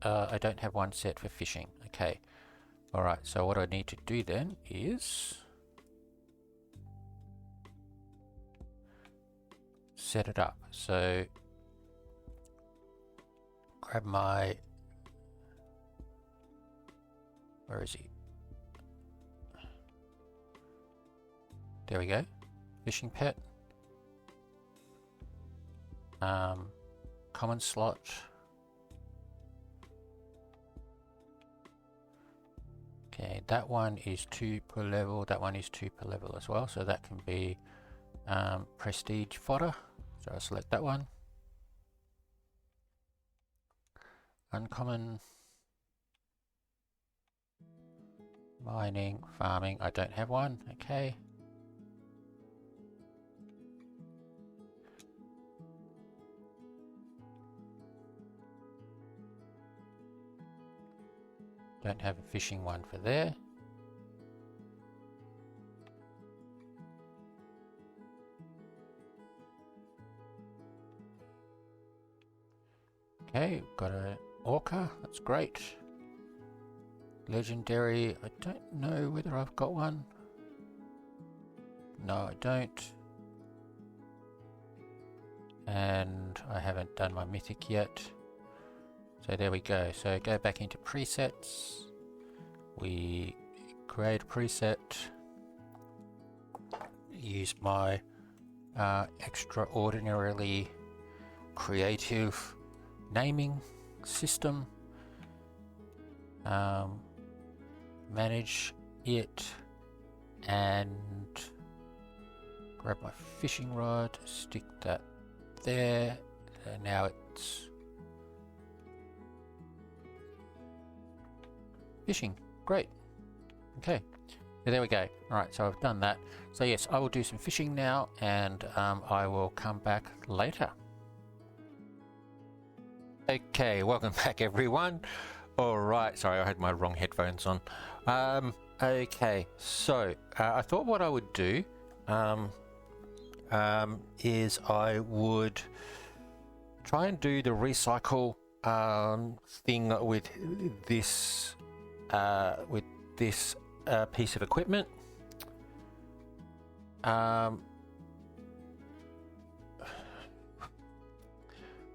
I don't have one set for fishing. Okay. Alright, so what I need to do then is set it up. So grab my, where is he? There we go. Fishing pet. Common slot. Okay, that one is 2 per level. That one is 2 per level as well. So that can be prestige fodder. So I'll select that one. Uncommon. Mining, farming. I don't have one. Okay. Don't have a fishing one for there. Okay, got an orca, that's great. Legendary, I don't know whether I've got one. No, I don't. And I haven't done my mythic yet. So there we go. So go back into presets. We create a preset. Use my extraordinarily creative naming system. Manage it and grab my fishing rod, stick that there, and now it's fishing. Great. Okay, so there we go. Alright, so I've done that. So yes, I will do some fishing now, and I will come back later. Okay, welcome back everyone. Alright, sorry, I had my wrong headphones on. Okay, so I thought what I would do is I would try and do the recycle thing with this piece of equipment.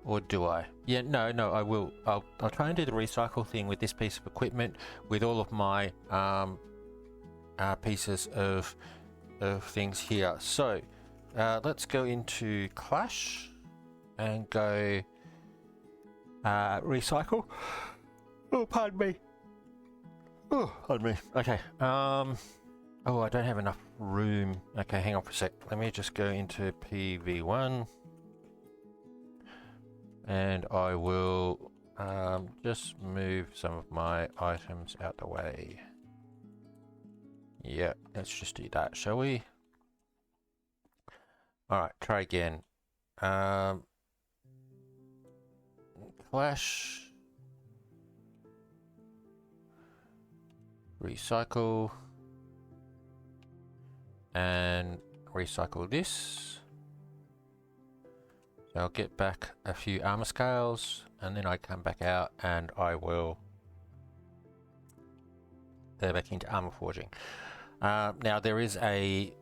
Or do I? Yeah, no, I will. I'll try and do the recycle thing with this piece of equipment with all of my pieces of things here. So let's go into Clash and go recycle. Oh, pardon me. Oh, pardon me. Okay. Oh, I don't have enough room. Okay, hang on for a sec. Let me just go into PV1. And I will just move some of my items out the way. Yeah, let's just do that, shall we? Alright, try again. Clash. Recycle. And recycle this. I'll get back a few armor scales, and then I come back out and I will go back into armor forging. Now there is a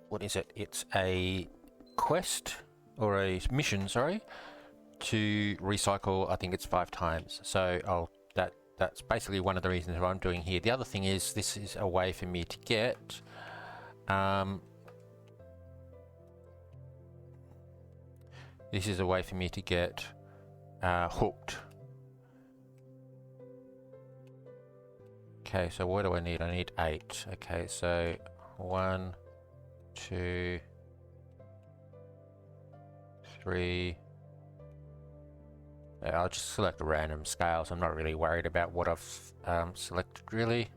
what is it? It's a quest or a mission, sorry, to recycle. I think it's 5 times. So that's basically one of the reasons what I'm doing here. The other thing is this is a way for me to get this is a way for me to get hooked. Okay, so what do I need? I need 8. Okay, so 1, 2, 3, I'll just select a random scale, so I'm not really worried about what I've selected really.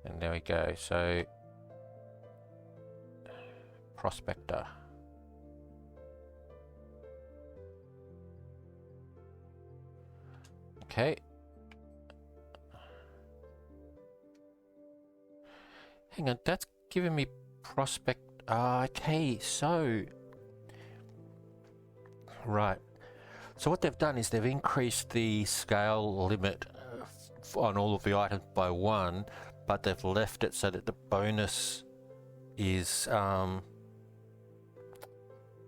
And there we go. So Prospector. Okay. Hang on, that's giving me prospect. Okay, so right. So what they've done is they've increased the scale limit on all of the items by 1, but they've left it so that the bonus is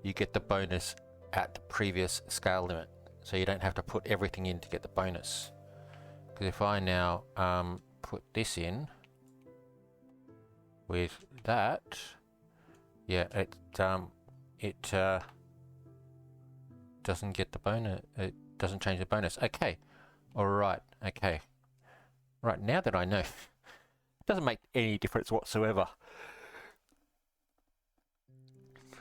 you get the bonus at the previous scale limit, so you don't have to put everything in to get the bonus. Because if I now put this in with that, yeah, it doesn't get the bonus. It doesn't change the bonus. Okay, all right. Okay, right. Now that I know, it doesn't make any difference whatsoever.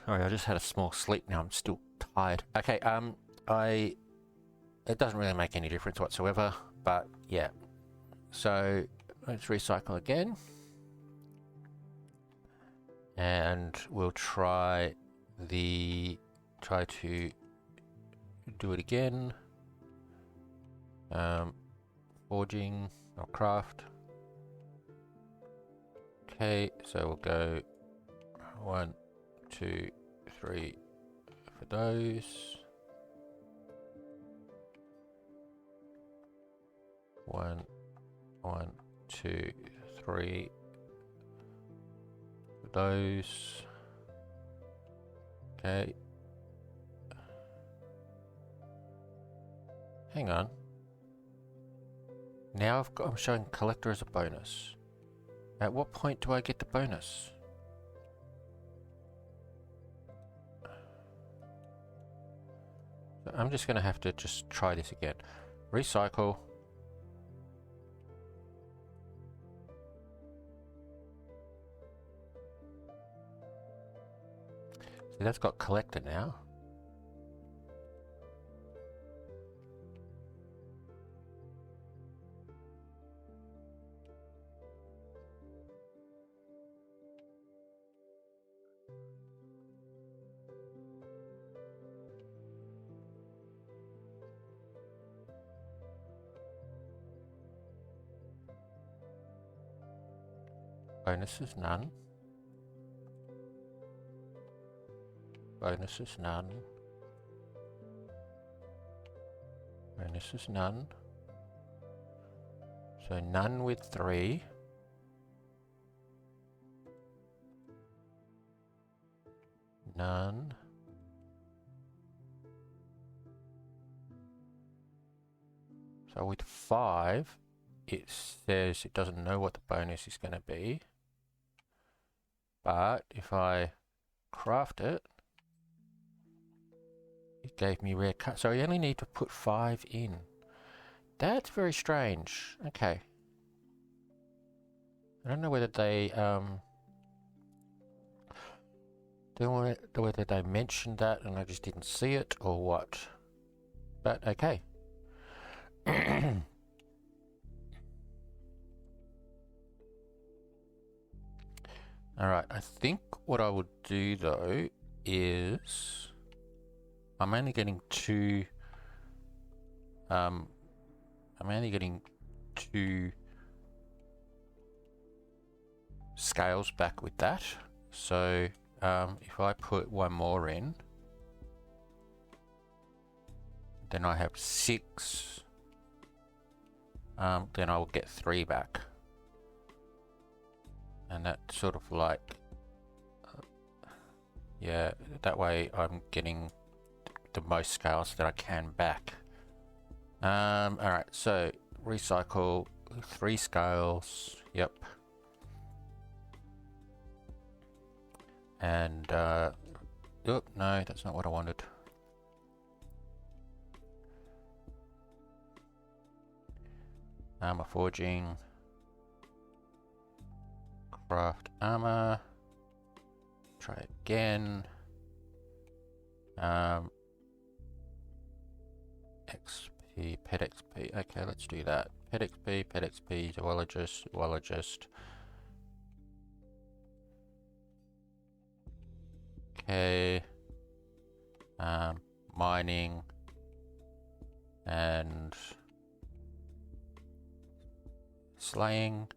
Sorry, I just had a small sleep. Now I'm still tired. Okay, it doesn't really make any difference whatsoever. But yeah, so let's recycle again, and we'll try to do it again. Forging or craft. Okay, so we'll go 1, 2, 3 for those. 1, 2, 3 for those. Okay. Hang on. Now I'm showing collector as a bonus. At what point do I get the bonus? So I'm just going to have to just try this again. Recycle. See, that's got collector now. Bonuses none. Bonuses none. Bonuses none. So none with 3. None. So with 5, it says it doesn't know what the bonus is going to be. But if I craft it, it gave me rare cut. So I only need to put 5 in. That's very strange. Okay. I don't know whether they whether they mentioned that and I just didn't see it or what. But okay. Alright, I think what I would do though is I'm only getting 2 scales back with that. So if I put 1 more in, then I have 6. Then I will get 3 back. And that's sort of like, yeah, that way I'm getting the most scales that I can back. Alright, so recycle 3 scales, yep. And, oh, no, that's not what I wanted. Armor forging. Craft armor. Try again. XP, pet XP. Okay, let's do that. Pet XP, zoologist. Okay. Mining. And slaying.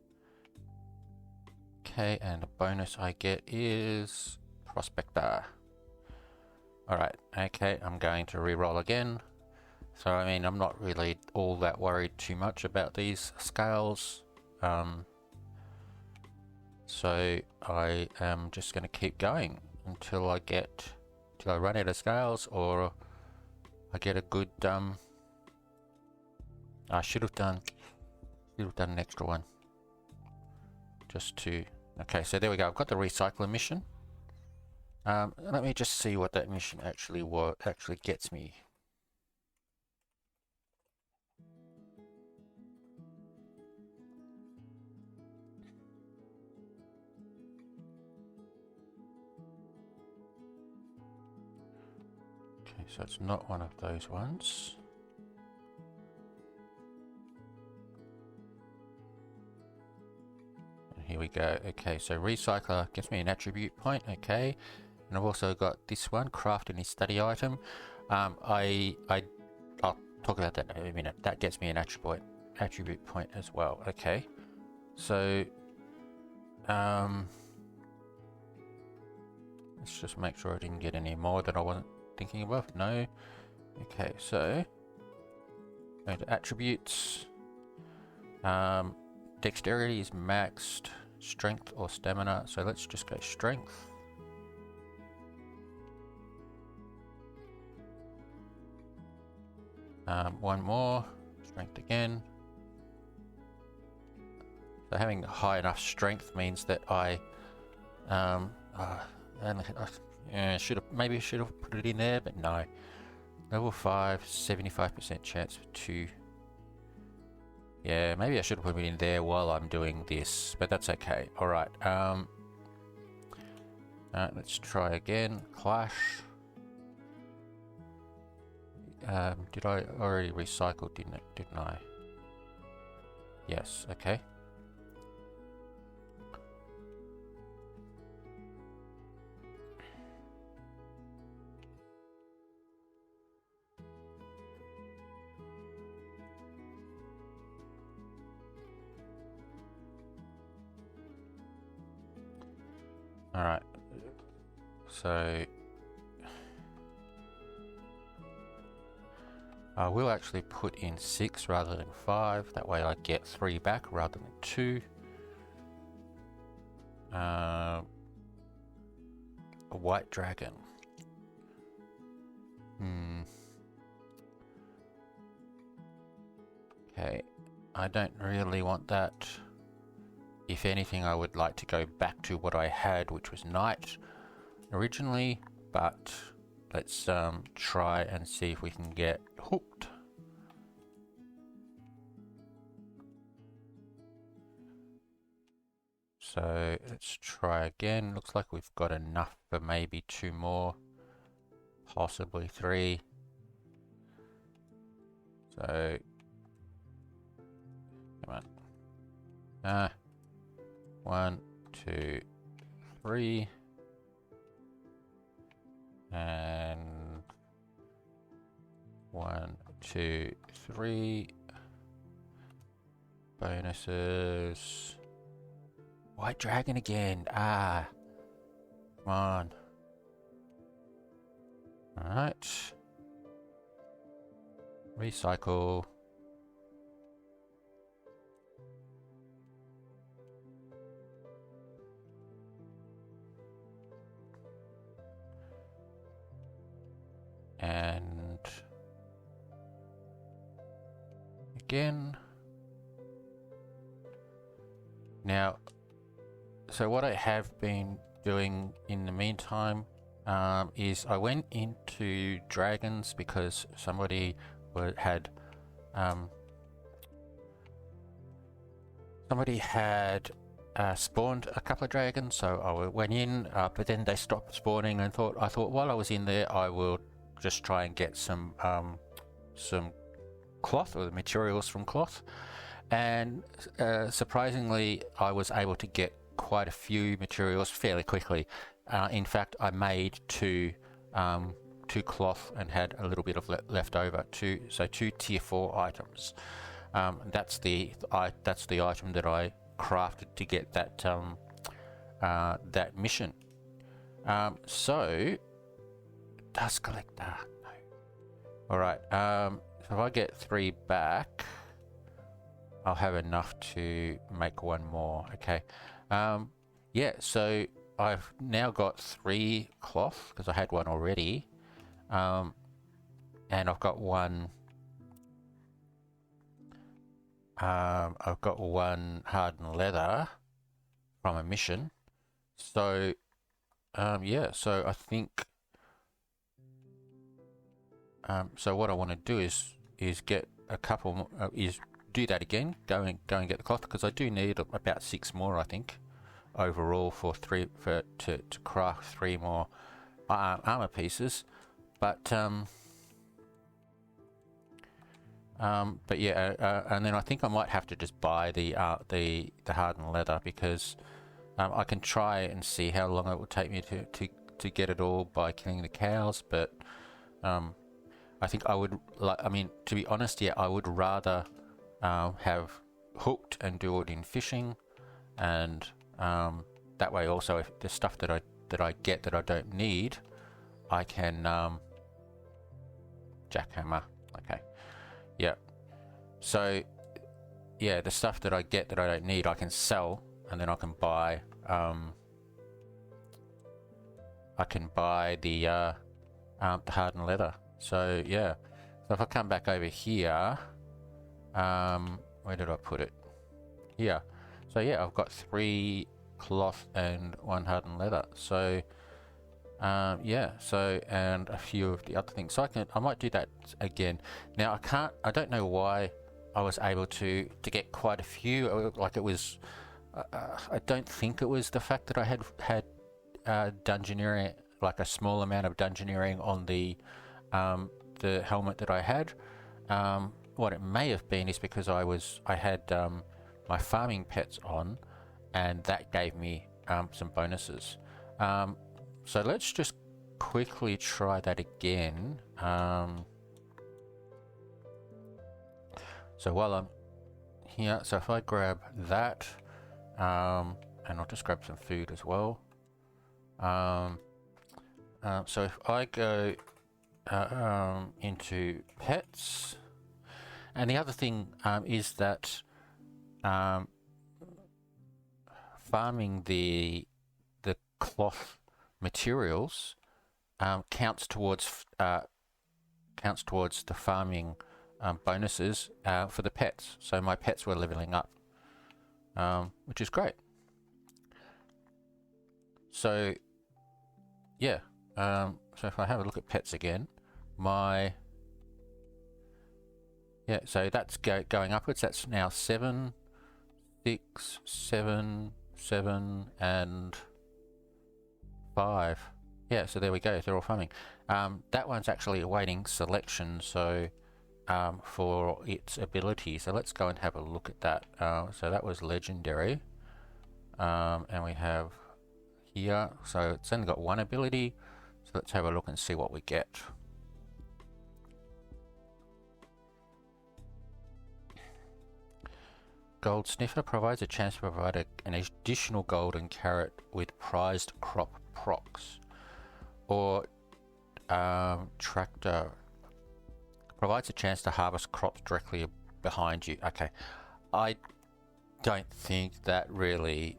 Okay, and the bonus I get is prospector. Alright, okay, I'm going to re-roll again. So I mean, I'm not really all that worried too much about these scales. So I am just going to keep going until I run out of scales, or I get a good I should have done an extra one just to. Okay, so there we go. I've got the recycler mission. Let me just see what that mission actually gets me. Okay, so it's not one of those ones. And here we go. Okay, so recycler gives me an attribute point. Okay. And I've also got this one, craft any study item. I'll talk about that in a minute. That gets me an attribute point as well. Okay, so let's just make sure I didn't get any more that I wasn't thinking of. No. Okay, so going to attributes. Dexterity is maxed. Strength or stamina. So let's just go strength. One more, strength again. So having high enough strength means that I maybe should have put it in there, but no. Level 5, 75% chance for 2. Yeah, maybe I should have put it in there while I'm doing this, but that's okay. Alright, let's try again. Clash. Did I already recycle, didn't I? Yes, okay. Alright, so I will actually put in 6 rather than 5, that way I get 3 back rather than 2. A white dragon. Okay, I don't really want that. If anything, I would like to go back to what I had, which was knight originally, but let's try and see if we can get hooked. So let's try again. Looks like we've got enough for maybe 2 more, possibly 3. So come on. 1, 2, 3. And 1, 2, 3. Bonuses. White dragon again. Come on. Alright. Recycle. And again. Now, so what I have been doing in the meantime is I went into dragons because somebody had spawned a couple of dragons, so I went in, but then they stopped spawning, and I thought while I was in there I will just try and get some cloth, or the materials from cloth, and surprisingly I was able to get quite a few materials fairly quickly. In fact, I made two cloth and had a little bit of left over. Two tier 4 items. That's the item that I crafted to get that that mission. So dust collector. No. All right. So if I get 3 back, I'll have enough to make 1 more. Okay. Yeah. So I've now got 3 cloth because I had 1 already, and I've got 1. I've got 1 hardened leather from a mission. So yeah, so I think so what I want to do is get a couple is do that again, go and get the cloth, because I do need about 6 more, I think, overall to craft 3 more armor pieces. But yeah, and then I think I might have to just buy the hardened leather, because I can try and see how long it will take me to get it all by killing the cows. But I think I would I mean, to be honest, yeah, I would rather have hooked and do it in fishing, and that way also, if the stuff that I get that I don't need, I can jackhammer. Okay. Yeah. So yeah, the stuff that I get that I don't need, I can sell, and then I can buy the hardened leather. So yeah. So if I come back over here, where did I put it? Here. So yeah, I've got 3 cloth and 1 hardened leather. So yeah, so, and a few of the other things. So I might do that again. Now I don't know why I was able to get quite a few. Like, it was, I don't think it was the fact that I had dungeoneering, like a small amount of dungeoneering on the helmet that I had. What it may have been is because I had my farming pets on, and that gave me some bonuses. So let's just quickly try that again. So while I'm here, so if I grab that, and I'll just grab some food as well. So if I go into pets, and the other thing is that farming the cloth materials counts towards the farming bonuses for the pets. So my pets were leveling up, which is great. So yeah, so if I have a look at pets again, so that's going upwards. That's now 7, 6, 7, 7, and 5. Yeah, so there we go. They're all farming. That one's actually awaiting selection, so for its ability. So let's go and have a look at that. So that was legendary, and we have here. So it's only got 1 ability. So let's have a look and see what we get. Gold Sniffer provides a chance to provide an additional golden carrot with prized crop procs. Or Tractor provides a chance to harvest crops directly behind you. Okay, I don't think that really...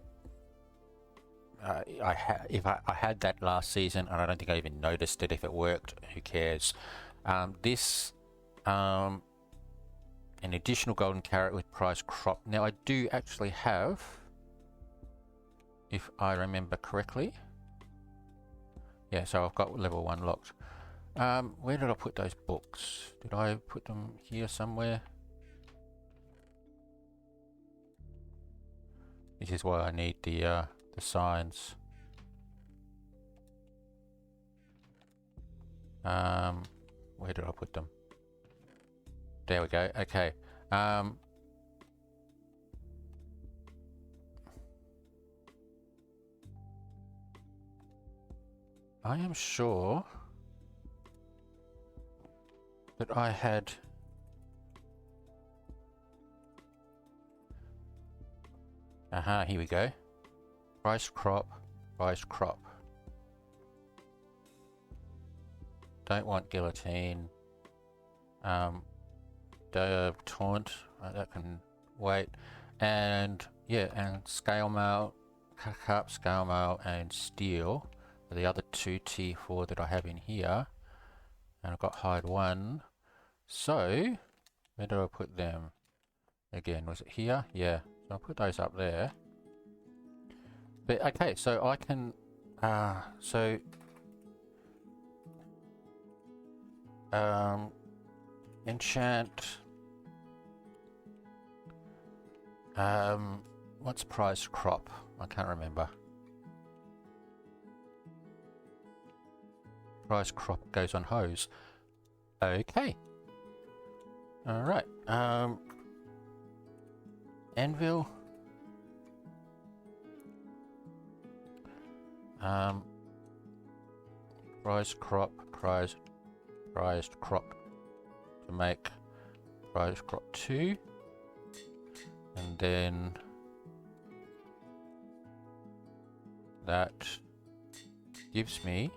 I had that last season, and I don't think I even noticed it. If it worked, who cares? This... an additional golden carrot with prized crop. Now I do actually have, if I remember correctly, yeah, so I've got level 1 locked. Where did I put those books? Did I put them here somewhere? This is why I need the signs. Where did I put them? There we go. Okay. I am sure that I had... Aha, here we go. Rice crop, rice crop. Don't want guillotine. The taunt, that can wait. And yeah, and scale mail, carp, scale mail, and steel are the other two T4 that I have in here. And I've got hide 1. So, where do I put them? Again, was it here? Yeah, so I'll put those up there. But okay, so I can, enchant, what's prize crop? I can't remember. Prize crop goes on hose. Okay. Alright, anvil. Prized crop to make prized crop 2, and then that gives me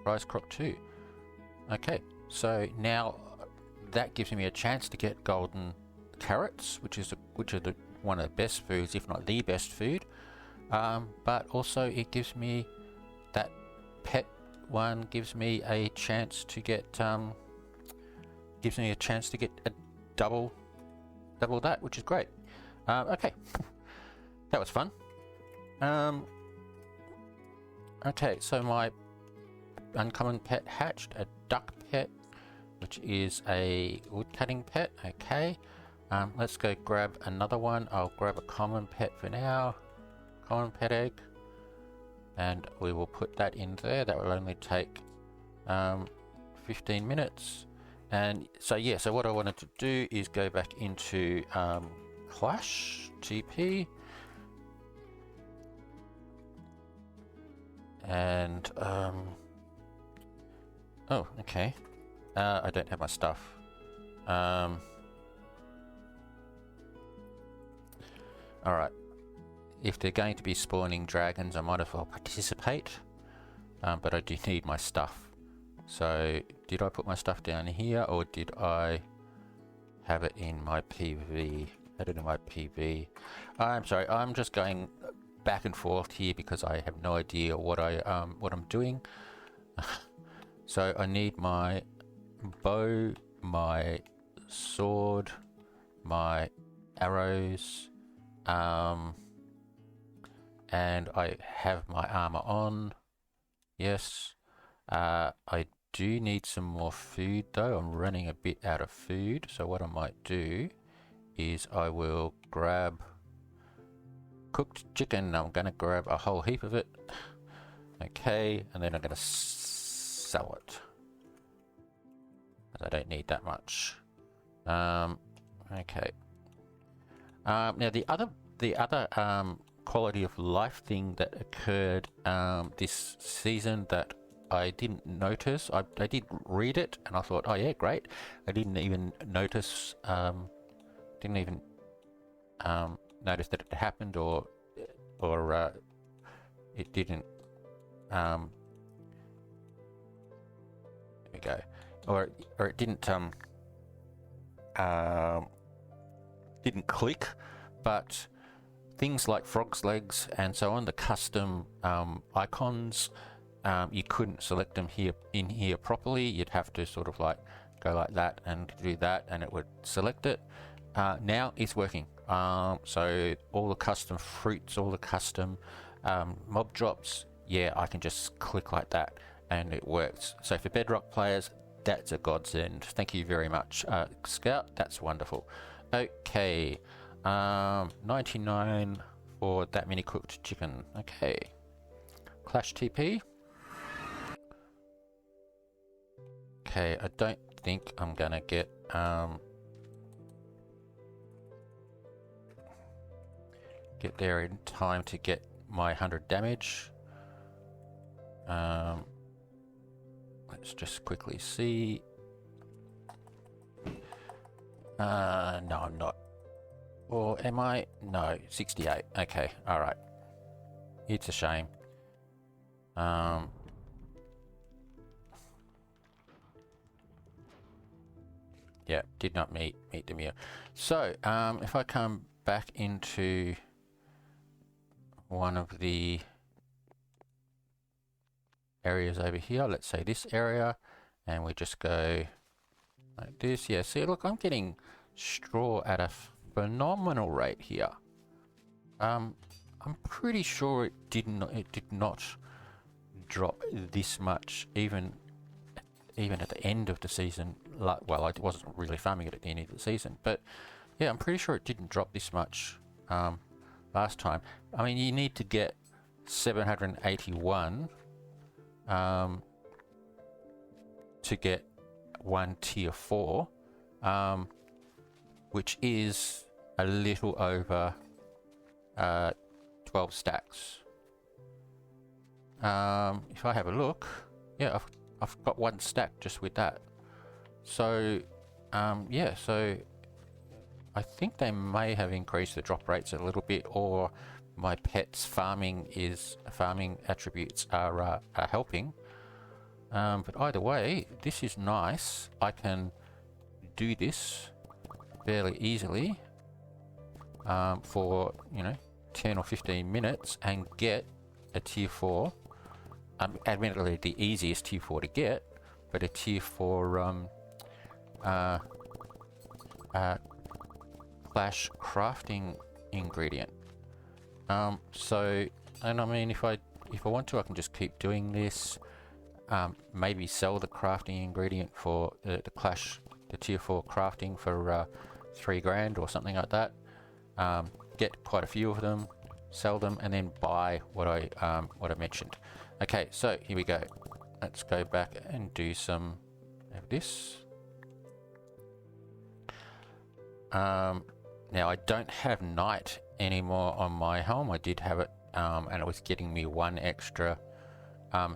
prized crop 2. Okay, so now that gives me a chance to get golden carrots, which are one of the best foods, if not the best food. But also it gives me that pet one, gives me a chance to get a double that, which is great. Okay, that was fun. Okay, so my uncommon pet hatched, a duck pet, which is a wood cutting pet. Okay, let's go grab another one. I'll grab a common pet for now. Common pet egg, and we will put that in there. That will only take 15 minutes. And so yeah, so what I wanted to do is go back into Clash TP, and oh, okay, I don't have my stuff. All right. If they're going to be spawning dragons, I might as well participate, but I do need my stuff. So, did I put my stuff down here, or did I have it in my PV? Had it in my PV. I'm sorry, I'm just going back and forth here because I have no idea what I'm doing. So I need my bow, my sword, my arrows, and I have my armor on. Yes. I do need some more food though. I'm running a bit out of food. So what I might do is I will grab cooked chicken. I'm going to grab a whole heap of it. Okay. And then I'm going to sell it, I don't need that much. Okay. Now the other quality of life thing that occurred this season that I didn't notice. I did read it and I thought, oh yeah, great. I didn't even notice. Notice that it happened, or it didn't. There we go. Or it didn't didn't click, but things like frog's legs and so on, the custom icons, you couldn't select them in here properly. You'd have to sort of like go like that and do that, and it would select it. Now it's working. So all the custom fruits, all the custom mob drops, yeah, I can just click like that and it works. So for Bedrock players, that's a godsend. Thank you very much, Scout. That's wonderful. Okay, 99 for that mini cooked chicken. Okay, Clash TP. Okay, I don't think I'm gonna get get there in time to get my 100 damage. Let's just quickly see. No, I'm not. Or am I? No, 68. Okay, alright. It's a shame. Yeah, did not meet them here. So, if I come back into one of the areas over here, let's say this area, and we just go like this. Yeah, see, look, I'm getting straw at a phenomenal rate here. I'm pretty sure it did not drop this much, even at the end of the season. Well, I wasn't really farming it at the end of the season, but yeah, I'm pretty sure it didn't drop this much last time. I mean, you need to get 781 to get one tier 4, which is a little over 12 stacks. If I have a look, yeah, I've got one stack just with that. So yeah, so I think they may have increased the drop rates a little bit, or my pet's farming attributes are helping. But either way, this is nice. I can do this fairly easily for 10 or 15 minutes and get a tier 4. Admittedly, the easiest tier 4 to get, but a tier 4 Clash crafting ingredient. So, and I mean, if I want to, I can just keep doing this. Maybe sell the crafting ingredient for the tier 4 crafting for 3 grand or something like that. Get quite a few of them, sell them, and then buy what I mentioned. Okay, so here we go. Let's go back and do some of this. Now I don't have night anymore on my helm. I did have it, and it was getting me one extra. I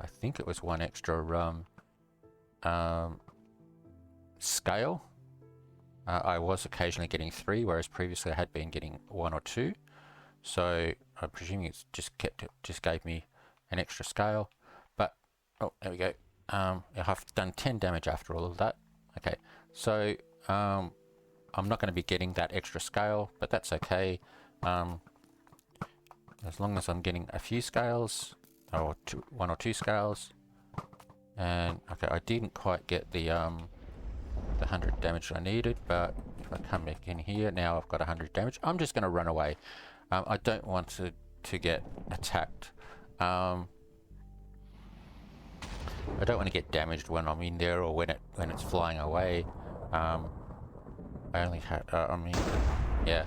think it was one extra scale. I was occasionally getting 3, whereas previously I had been getting 1 or 2. So I'm presuming it's just gave me an extra scale. But oh, there we go. I've done 10 damage after all of that. Okay, so I'm not going to be getting that extra scale, but that's okay. As long as I'm getting a few scales, or 1 or 2 scales. And okay, I didn't quite get the 100 damage I needed, but if I come back in here, now I've got 100 damage. I'm just going to run away. I don't want to get attacked. I don't want to get damaged when I'm in there or when it's flying away. I only had, I mean, yeah.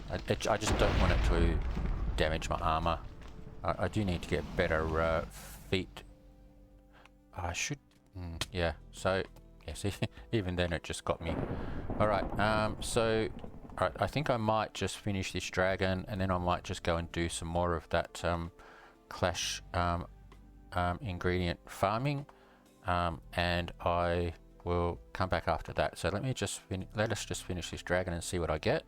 I just don't want it to damage my armor. I do need to get better feet. I should, yeah. So, yeah, see, even then it just got me. Alright, so, alright, I think I might just finish this dragon, and then I might just go and do some more of that Clash ingredient farming, and I will come back after that. So let us just finish this dragon and see what I get.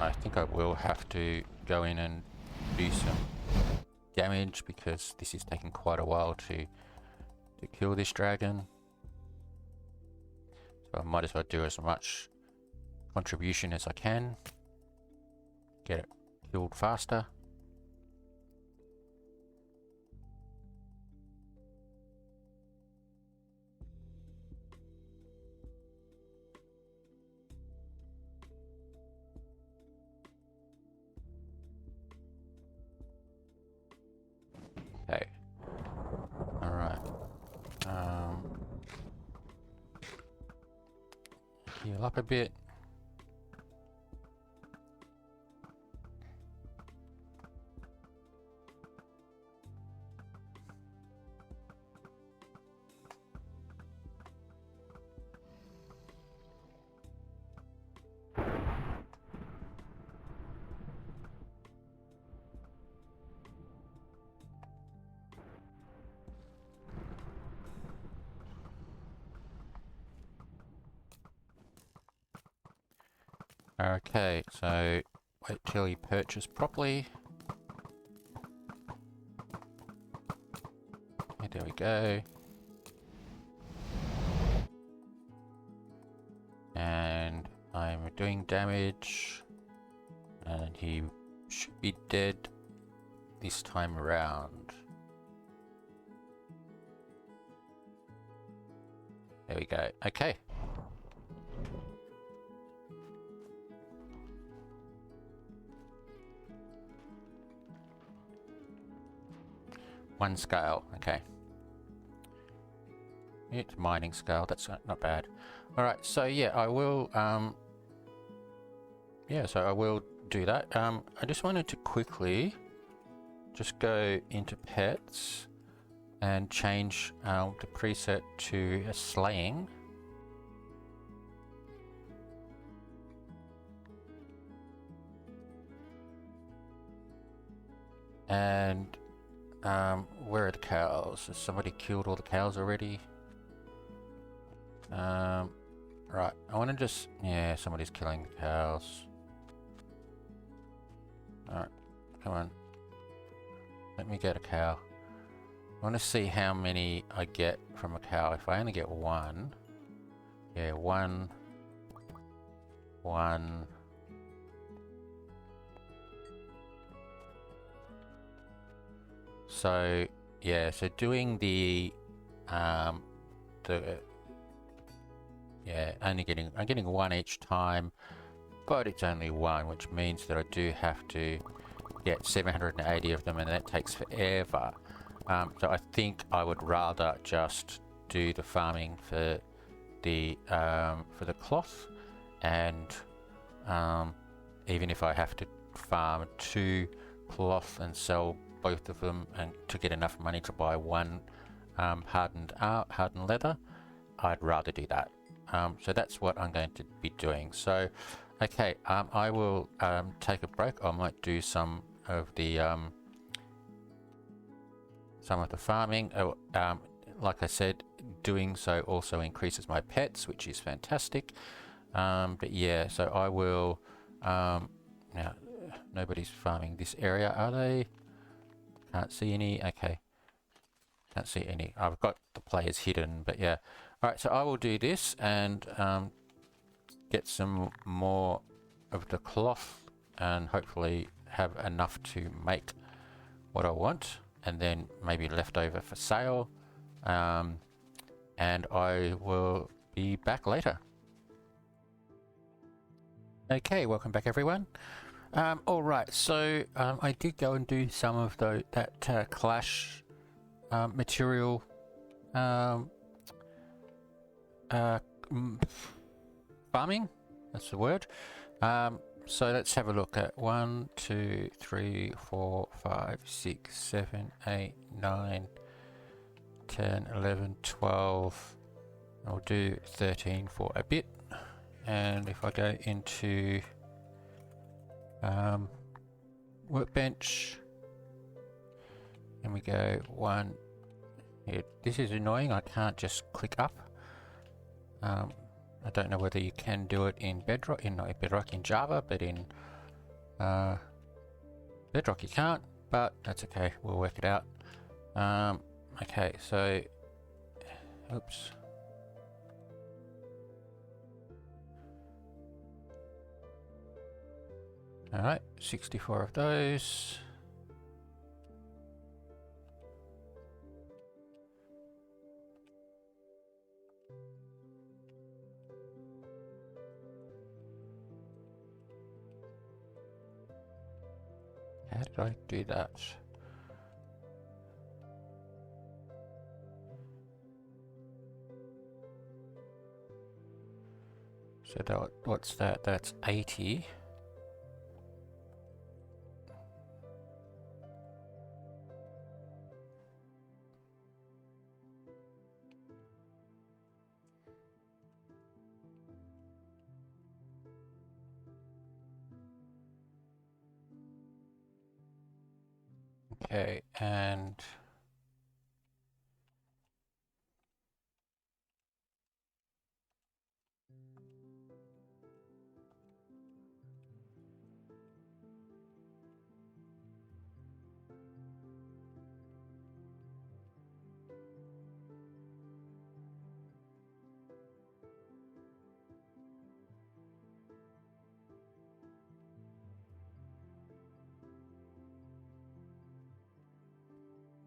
I think I will have to go in and do some damage because this is taking quite a while to kill this dragon. So I might as well do as much contribution as I can. Get it killed faster. Okay. Alright. Heal up a bit. Okay, so wait till you purchase properly. Okay, there we go. And I'm doing damage. And he should be dead this time around. There we go. Okay. One scale. Okay. It's mining scale. That's not bad. All right. So yeah, I will. Yeah. So I will do that. I just wanted to quickly just go into pets and change the preset to a slaying. And where are the cows? Has somebody killed all the cows already? Right, I want to just... Yeah, somebody's killing the cows. Alright, come on. Let me get a cow. I want to see how many I get from a cow. If I only get one... Yeah, one... So, yeah, so doing the... Yeah, I'm getting one each time, but it's only one, which means that I do have to get 780 of them, and that takes forever. So I think I would rather just do the farming for the cloth, and even if I have to farm 2 cloth and sell both of them, and to get enough money to buy one hardened leather, I'd rather do that. So that's what I'm going to be doing. So, okay, I will take a break. I might do some of the farming. Like I said, doing so also increases my pets, which is fantastic. But yeah, so I will. Now, nobody's farming this area, are they? Can't see any. Okay, can't see any. I've got the players hidden, but yeah. Alright, so I will do this and get some more of the cloth and hopefully have enough to make what I want, and then maybe leftover for sale, and I will be back later. Okay, welcome back everyone. Alright, so I did go and do some of that clash material farming, that's the word. So let's have a look at 1, 2, 3, 4, 5, 6, 7, 8, 9, 10, 11, 12. I'll do 13 for a bit. And if I go into workbench, and we go 1. Yeah, this is annoying, I can't just click up. I don't know whether you can do it in Bedrock, not Bedrock, in Java, but in Bedrock you can't, but that's okay, we'll work it out. Okay, so, oops. Alright, 64 of those. How did I do that? So what's that? That's 80. Okay, and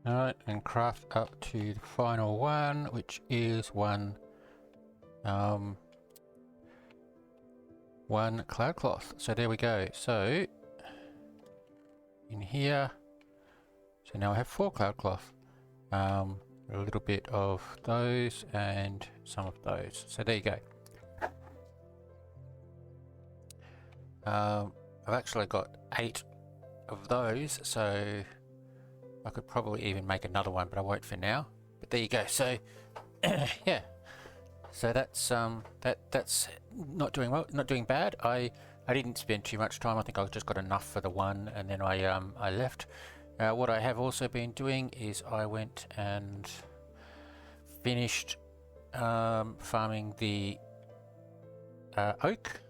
Alright, and craft up to the final one, which is one cloud cloth. So there we go. So in here, so now I have 4 cloud cloth. A little bit of those and some of those. So there you go. I've actually got 8 of those, so I could probably even make another one, but I won't for now. But there you go. So yeah, so that's that's not doing well, not doing bad. I didn't spend too much time. I think I just got enough for the one, and then I left. What I have also been doing is I went and finished farming the oak.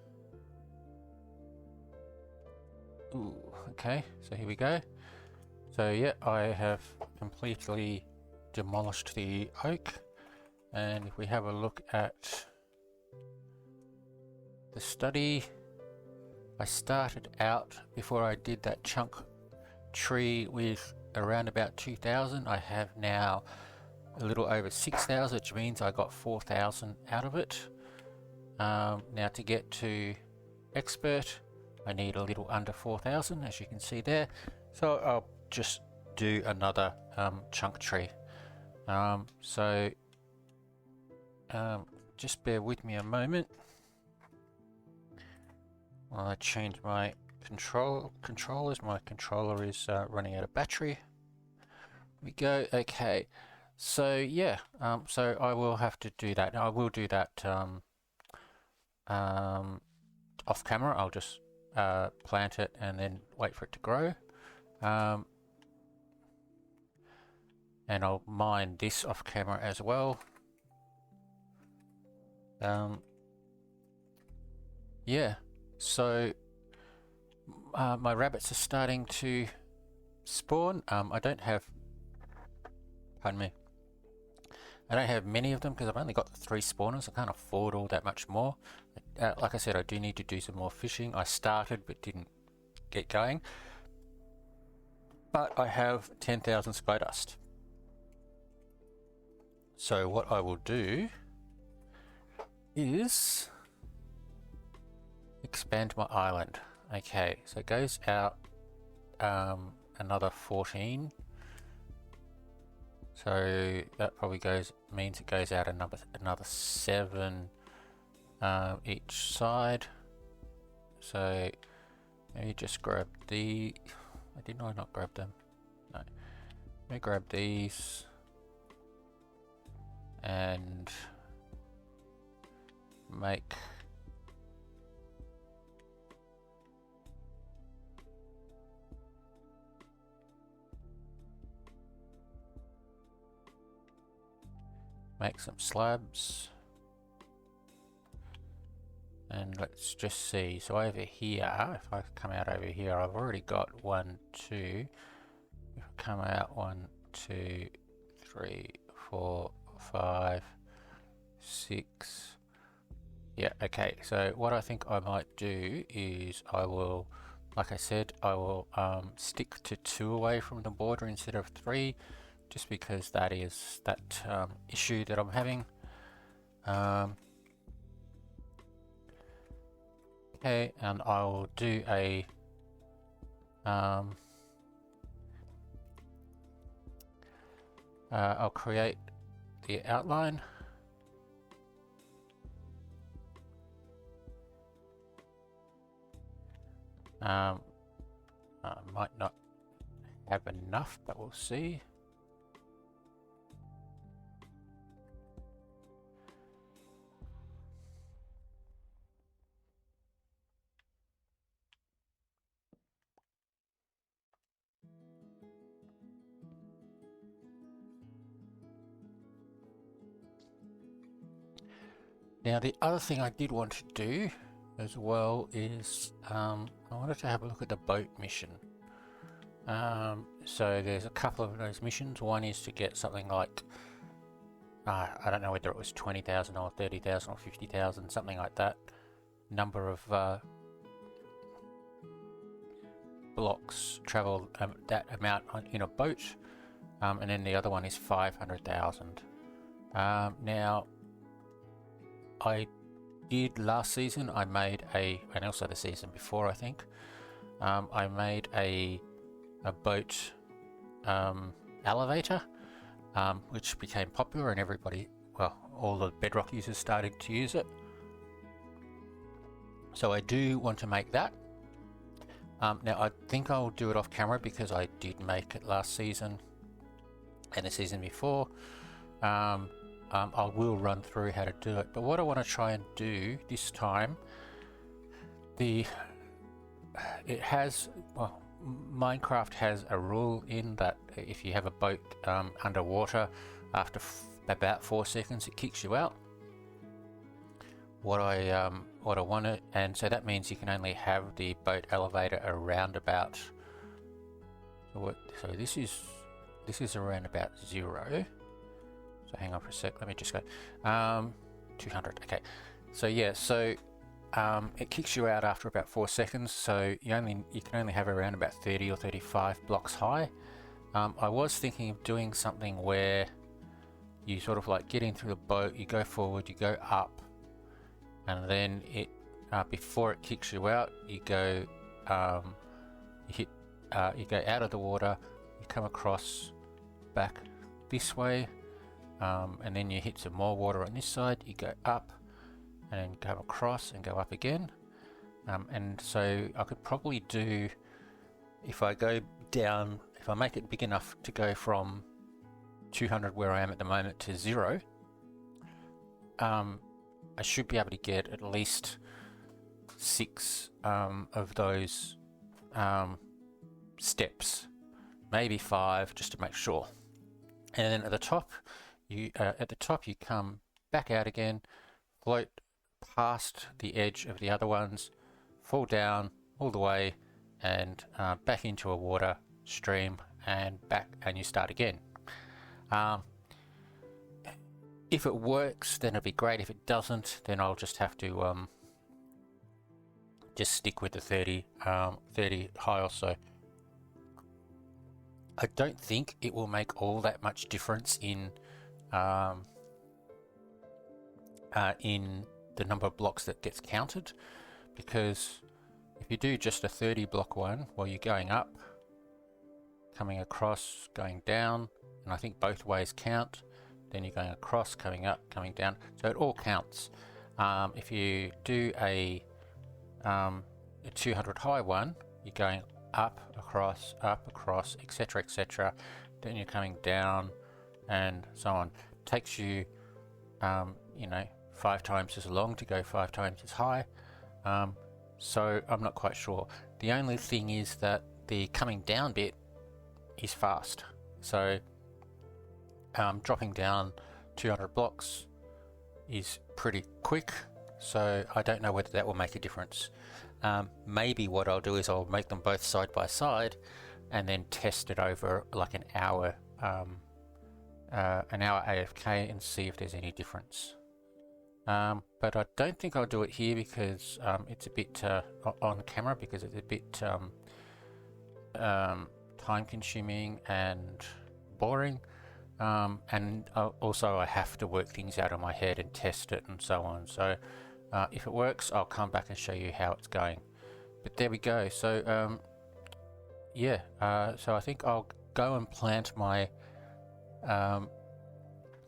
Ooh, okay, so here we go. So yeah, I have completely demolished the oak, and if we have a look at the study, I started out before I did that chunk tree with around about 2,000. I have now a little over 6,000, which means I got 4,000 out of it. Now to get to expert, I need a little under 4,000, as you can see there. So I'll just do another chunk tree. Just bear with me a moment while I change my controllers. My controller is running out of battery. We go. Okay, so yeah, so I will have to do that. Now I will do that off camera. I'll just plant it and then wait for it to grow. And I'll mine this off camera as well. Yeah, so my rabbits are starting to spawn. I don't have, pardon me, I don't have many of them because I've only got 3 spawners. I can't afford all that much more. Like I said, I do need to do some more fishing. I started but didn't get going. But I have 10,000 sky dust. So what I will do is expand my island. Okay, so it goes out another 14. So that probably means it goes out another 7 each side. So maybe just grab the. Did I not grab them? No. Let me grab these and make some slabs, and let's just see. So over here, if I come out over here, I've already got 1, 2. If I come out 1, 2, 3, 4, 5, 6. Yeah, okay. So what I think I might do is I will, like I said, I will stick to 2 away from the border instead of 3, just because that is that issue that I'm having. Okay, and I will do a I'll create the outline. I might not have enough, but we'll see. Now the other thing I did want to do as well is I wanted to have a look at the boat mission. So there's a couple of those missions. One is to get something like I don't know whether it was 20,000 or 30,000 or 50,000, something like that. Number of blocks travel that amount in a boat. and then the other one is 500,000. Now, I did last season, I made and also the season before, I think, I made a boat elevator, which became popular, and everybody, well, all the Bedrock users started to use it. So I do want to make that. Now I think I'll do it off camera because I did make it last season and the season before. I will run through how to do it, but what I want to try and do this time, Minecraft has a rule in that if you have a boat underwater, after about 4 seconds it kicks you out. What I want to, and so that means you can only have the boat elevator around about. So this is around about 0. So hang on for a sec. Let me just go 200. Okay. So yeah. So it kicks you out after about 4 seconds. So you can only have around about 30 or 35 blocks high. I was thinking of doing something where you sort of like get in through the boat, you go forward, you go up, and then it before it kicks you out, you go you go out of the water, you come across back this way, and then you hit some more water on this side, you go up and then come across and go up again. And so I could probably do, if I go down, if I make it big enough to go from 200 where I am at the moment to 0, I should be able to get at least 6 of those steps, maybe 5, just to make sure. And then at the top, you come back out again, float past the edge of the other ones, fall down all the way, and back into a water stream, and back, and you start again. If it works, then it'd be great. If it doesn't, then I'll just have to just stick with the 30 high or so. I don't think it will make all that much difference in the number of blocks that gets counted, because if you do just a 30 block one while you're going up, coming across, going down, and I think both ways count, then you're going across, coming up, coming down, so it all counts. If you do a 200 high one, you're going up, across, etc, etc, then you're coming down, and so on. It takes you 5 times as long to go 5 times as high, so I'm not quite sure. The only thing is that the coming down bit is fast, so dropping down 200 blocks is pretty quick, so I don't know whether that will make a difference. Maybe what I'll do is I'll make them both side by side and then test it over like an hour AFK and see if there's any difference. But I don't think I'll do it here because it's a bit on camera, because it's a bit time consuming and boring, and also I have to work things out in my head and test it and so on. So if it works, I'll come back and show you how it's going. But there we go. So so I think I'll go and plant my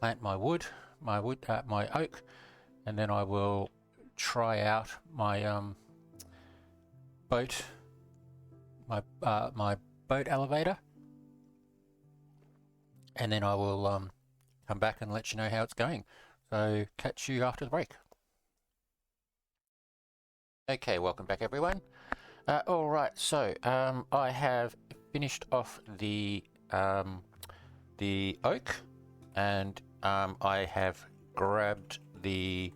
wood, my oak, and then I will try out my boat elevator, and then I will come back and let you know how it's going. So catch you after the break. Okay, welcome back everyone. Alright, so I have finished off the oak, and I have grabbed the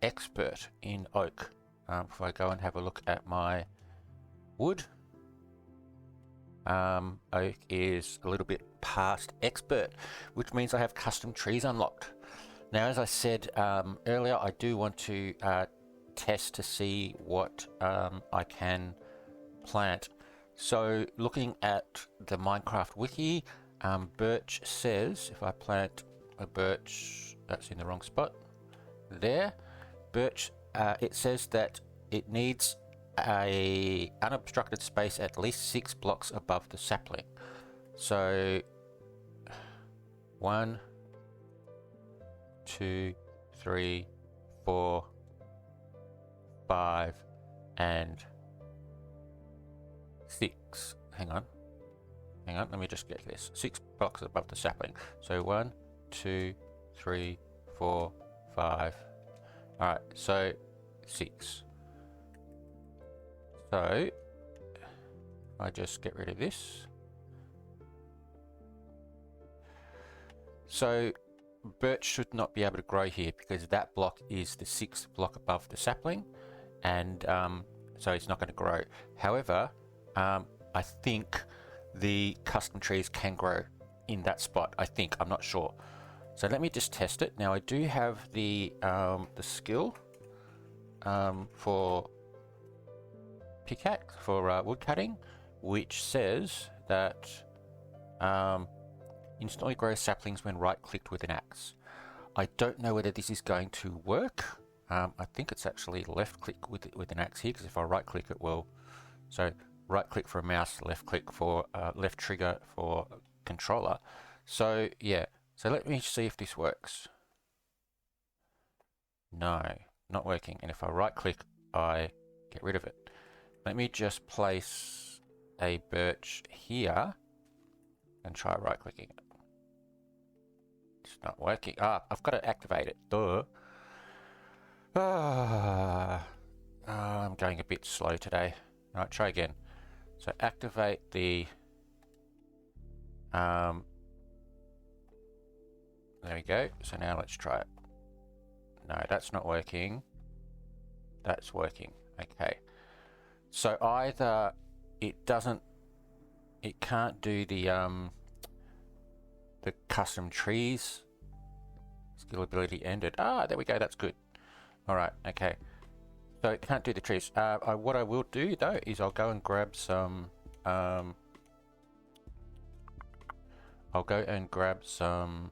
expert in oak. If I go and have a look at my wood, oak is a little bit past expert, which means I have custom trees unlocked. Now, as I said earlier, I do want to test to see what I can plant. So looking at the Minecraft wiki, Birch says if I plant a birch, that's in the wrong spot there, birch, it says that it needs a unobstructed space at least 6 blocks above the sapling. So 1, 2, 3, 4, 5, and 6. Hang on, let me just get this. 6 blocks above the sapling. So 1, 2, 3, 4, 5. Alright, so 6. So I just get rid of this. So birch should not be able to grow here because that block is the 6th block above the sapling, and so it's not going to grow. However, I think the custom trees can grow in that spot. I'm not sure. So let me just test it. Now I do have the skill for pickaxe, for wood cutting, which says that instantly grow saplings when right clicked with an axe. I don't know whether this is going to work. I think it's actually left click with an axe here, because if I right click it will. So right click for a mouse, left click for left trigger for controller. So yeah, so let me see if this works. No, not working. And if I right click, I get rid of it. Let me just place a birch here and try right clicking it. It's not working. I've got to activate it. Duh. I'm going a bit slow today. All right, try again. So activate the there we go. So now let's try it. No, that's not working. That's working. Okay. So either it can't do the custom trees. Skill ability ended. There we go. That's good. All right. Okay. So it can't do the trees. What I will do though is I'll go and grab some. I'll go and grab some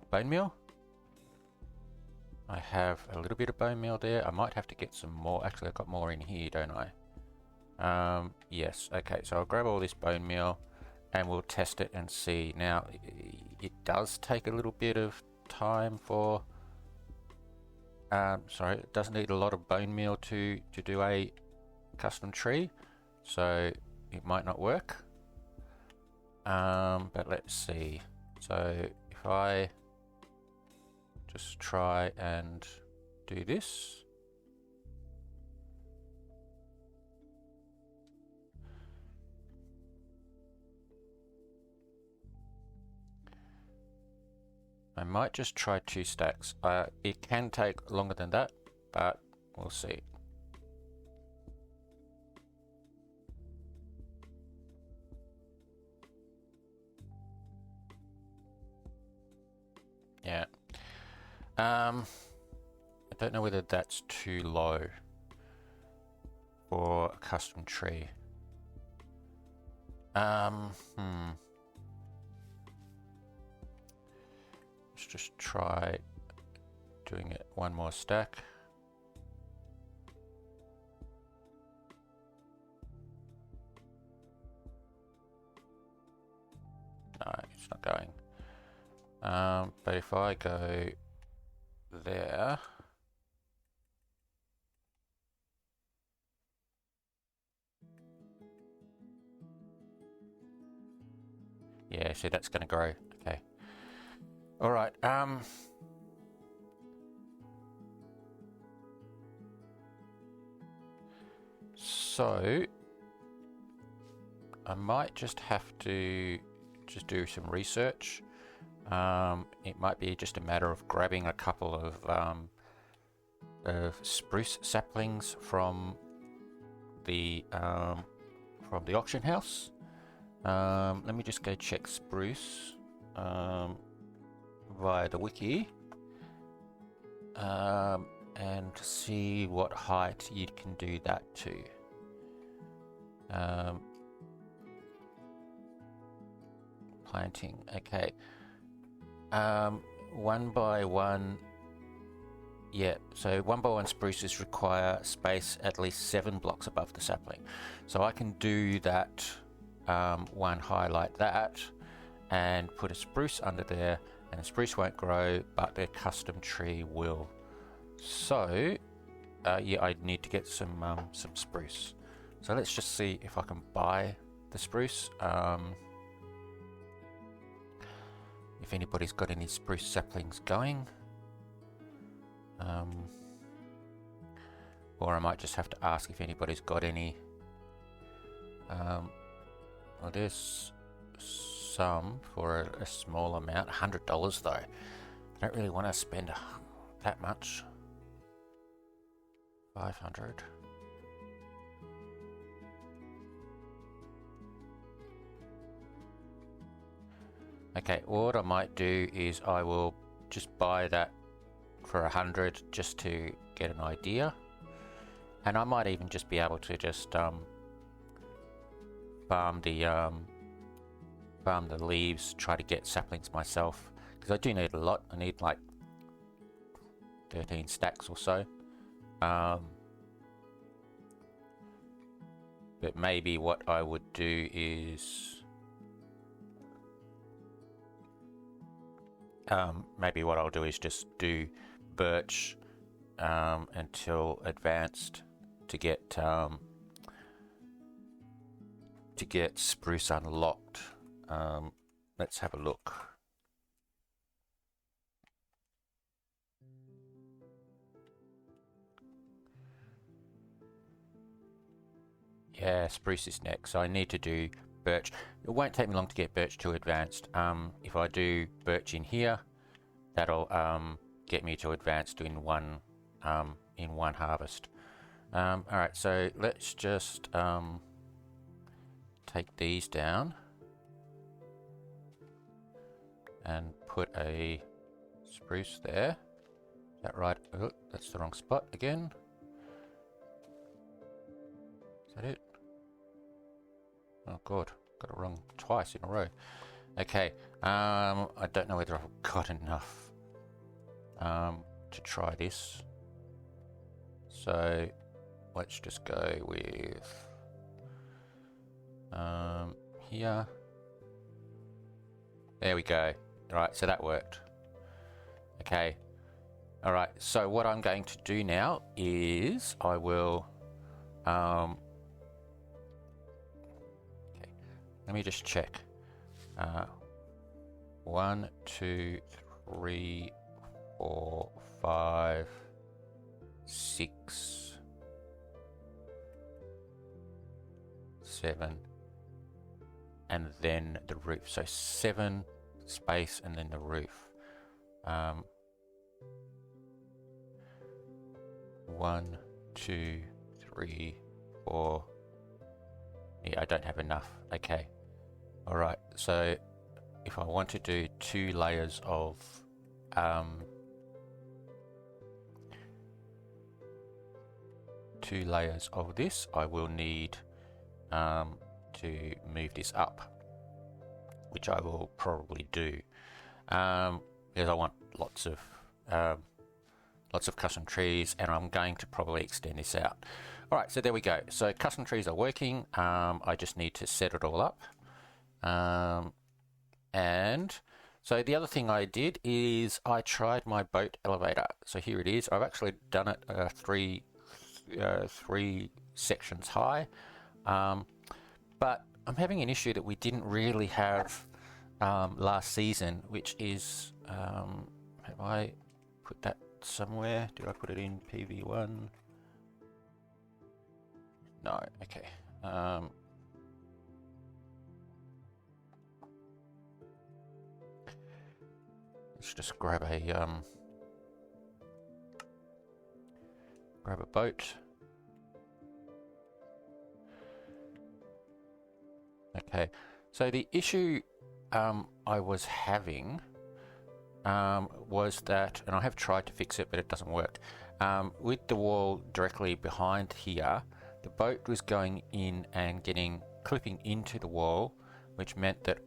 bone meal. I have a little bit of bone meal there. I might have to get some more. Actually, I've got more in here, don't I? Yes. Okay. So I'll grab all this bone meal, and we'll test it and see. Now, it does take a little bit of time for. Sorry, it doesn't need a lot of bone meal to do a custom tree, so it might not work. But let's see. So if I just try and do this. I might just try 2 stacks. It can take longer than that, but we'll see. Yeah. I don't know whether that's too low for a custom tree. Let's just try doing it 1 more stack. No, it's not going. But if I go there, yeah, see, that's going to grow. Okay. All right. So I might just have to do some research. It might be just a matter of grabbing a couple of spruce saplings from the auction house. Let me just go check spruce via the wiki and see what height you can do that to. Planting. Okay. One by one. Yeah, so 1 by 1 spruces require space at least 7 blocks above the sapling. So I can do that one high like that and put a spruce under there, and the spruce won't grow, but the custom tree will. So yeah, I need to get some spruce. So let's just see if I can buy the spruce. If anybody's got any spruce saplings going. Or I might just have to ask if anybody's got any. Well, there's some for a small amount, $100 though. I don't really want to spend that much. 500. Okay, what I might do is I will just buy that for 100 just to get an idea, and I might even just be able to just farm the leaves, try to get saplings myself, because I do need a lot. I need like 13 stacks or so. But maybe what I would do is just do birch until advanced to get spruce unlocked. Let's have a look. Yeah, spruce is next, so I need to do birch. It won't take me long to get birch to advanced. If I do birch in here, that'll get me to advanced in one harvest. Alright, so let's just take these down and put a spruce there. Is that right? Oh, that's the wrong spot again. Is that it? Oh god, got it wrong twice in a row. Okay, I don't know whether I've got enough to try this. So let's just go with here. There we go. Right, so that worked. Okay. Alright, so what I'm going to do now is I will okay, let me just check. 1, 2, 3, 4, 5, 6, 7, and then the roof. So 7 space and then the roof. 1, 2, 3, 4. Yeah, I don't have enough. Okay. Alright, so if I want to do 2 layers of this, I will need to move this up, which I will probably do because I want lots of custom trees, and I'm going to probably extend this out. Alright, so there we go. So custom trees are working. I just need to set it all up. And so the other thing I did is I tried my boat elevator. So here it is. I've actually done it 3 sections high, but I'm having an issue that we didn't really have last season, which is have I put that somewhere? Did I put it in PV1? No. Okay. Let's just grab a boat. Okay, so the issue I was having was that, and I have tried to fix it, but it doesn't work. With the wall directly behind here, the boat was going in and clipping into the wall, which meant that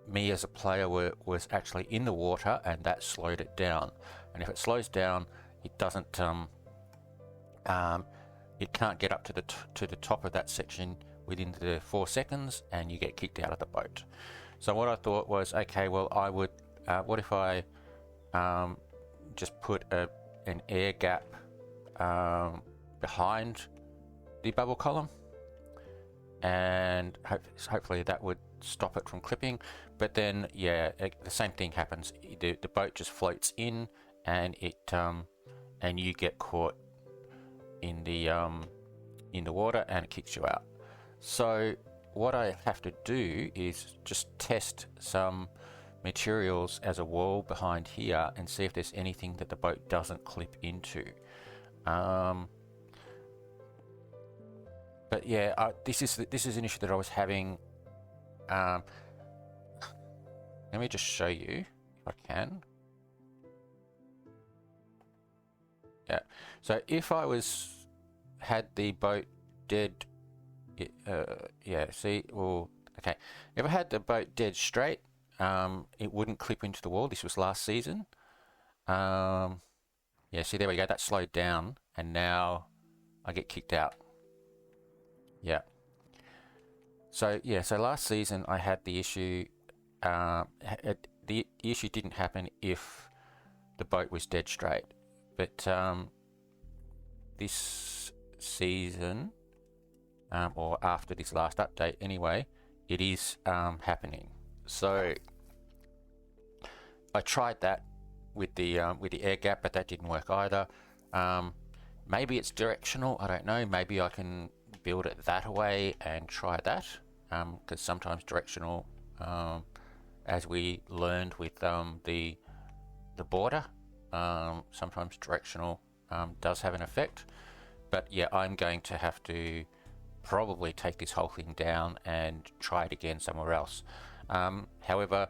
me as a player was actually in the water, and that slowed it down. And if it slows down, it doesn't it can't get up to the top of that section within the 4 seconds, and you get kicked out of the boat. So what I thought was, okay, well, I would what if I just put an air gap behind the bubble column, and hopefully that would stop it from clipping. But then, yeah, the same thing happens. The boat just floats in, and and you get caught in the water, and it kicks you out. So what I have to do is just test some materials as a wall behind here and see if there's anything that the boat doesn't clip into. But yeah, this is an issue that I was having. Let me just show you if I can. Yeah. So if I had the boat dead, yeah. See, well, okay. If I had the boat dead straight, it wouldn't clip into the wall. This was last season. Yeah. See, there we go. That slowed down, and now I get kicked out. Yeah. So yeah, so last season I had the issue. The issue didn't happen if the boat was dead straight, but this season, or after this last update, anyway, it is happening. So I tried that with the air gap, but that didn't work either. Maybe it's directional. I don't know. Maybe I can build it that way and try that, because sometimes directional, as we learned with the border, sometimes directional does have an effect. But yeah, I'm going to have to probably take this whole thing down and try it again somewhere else. However,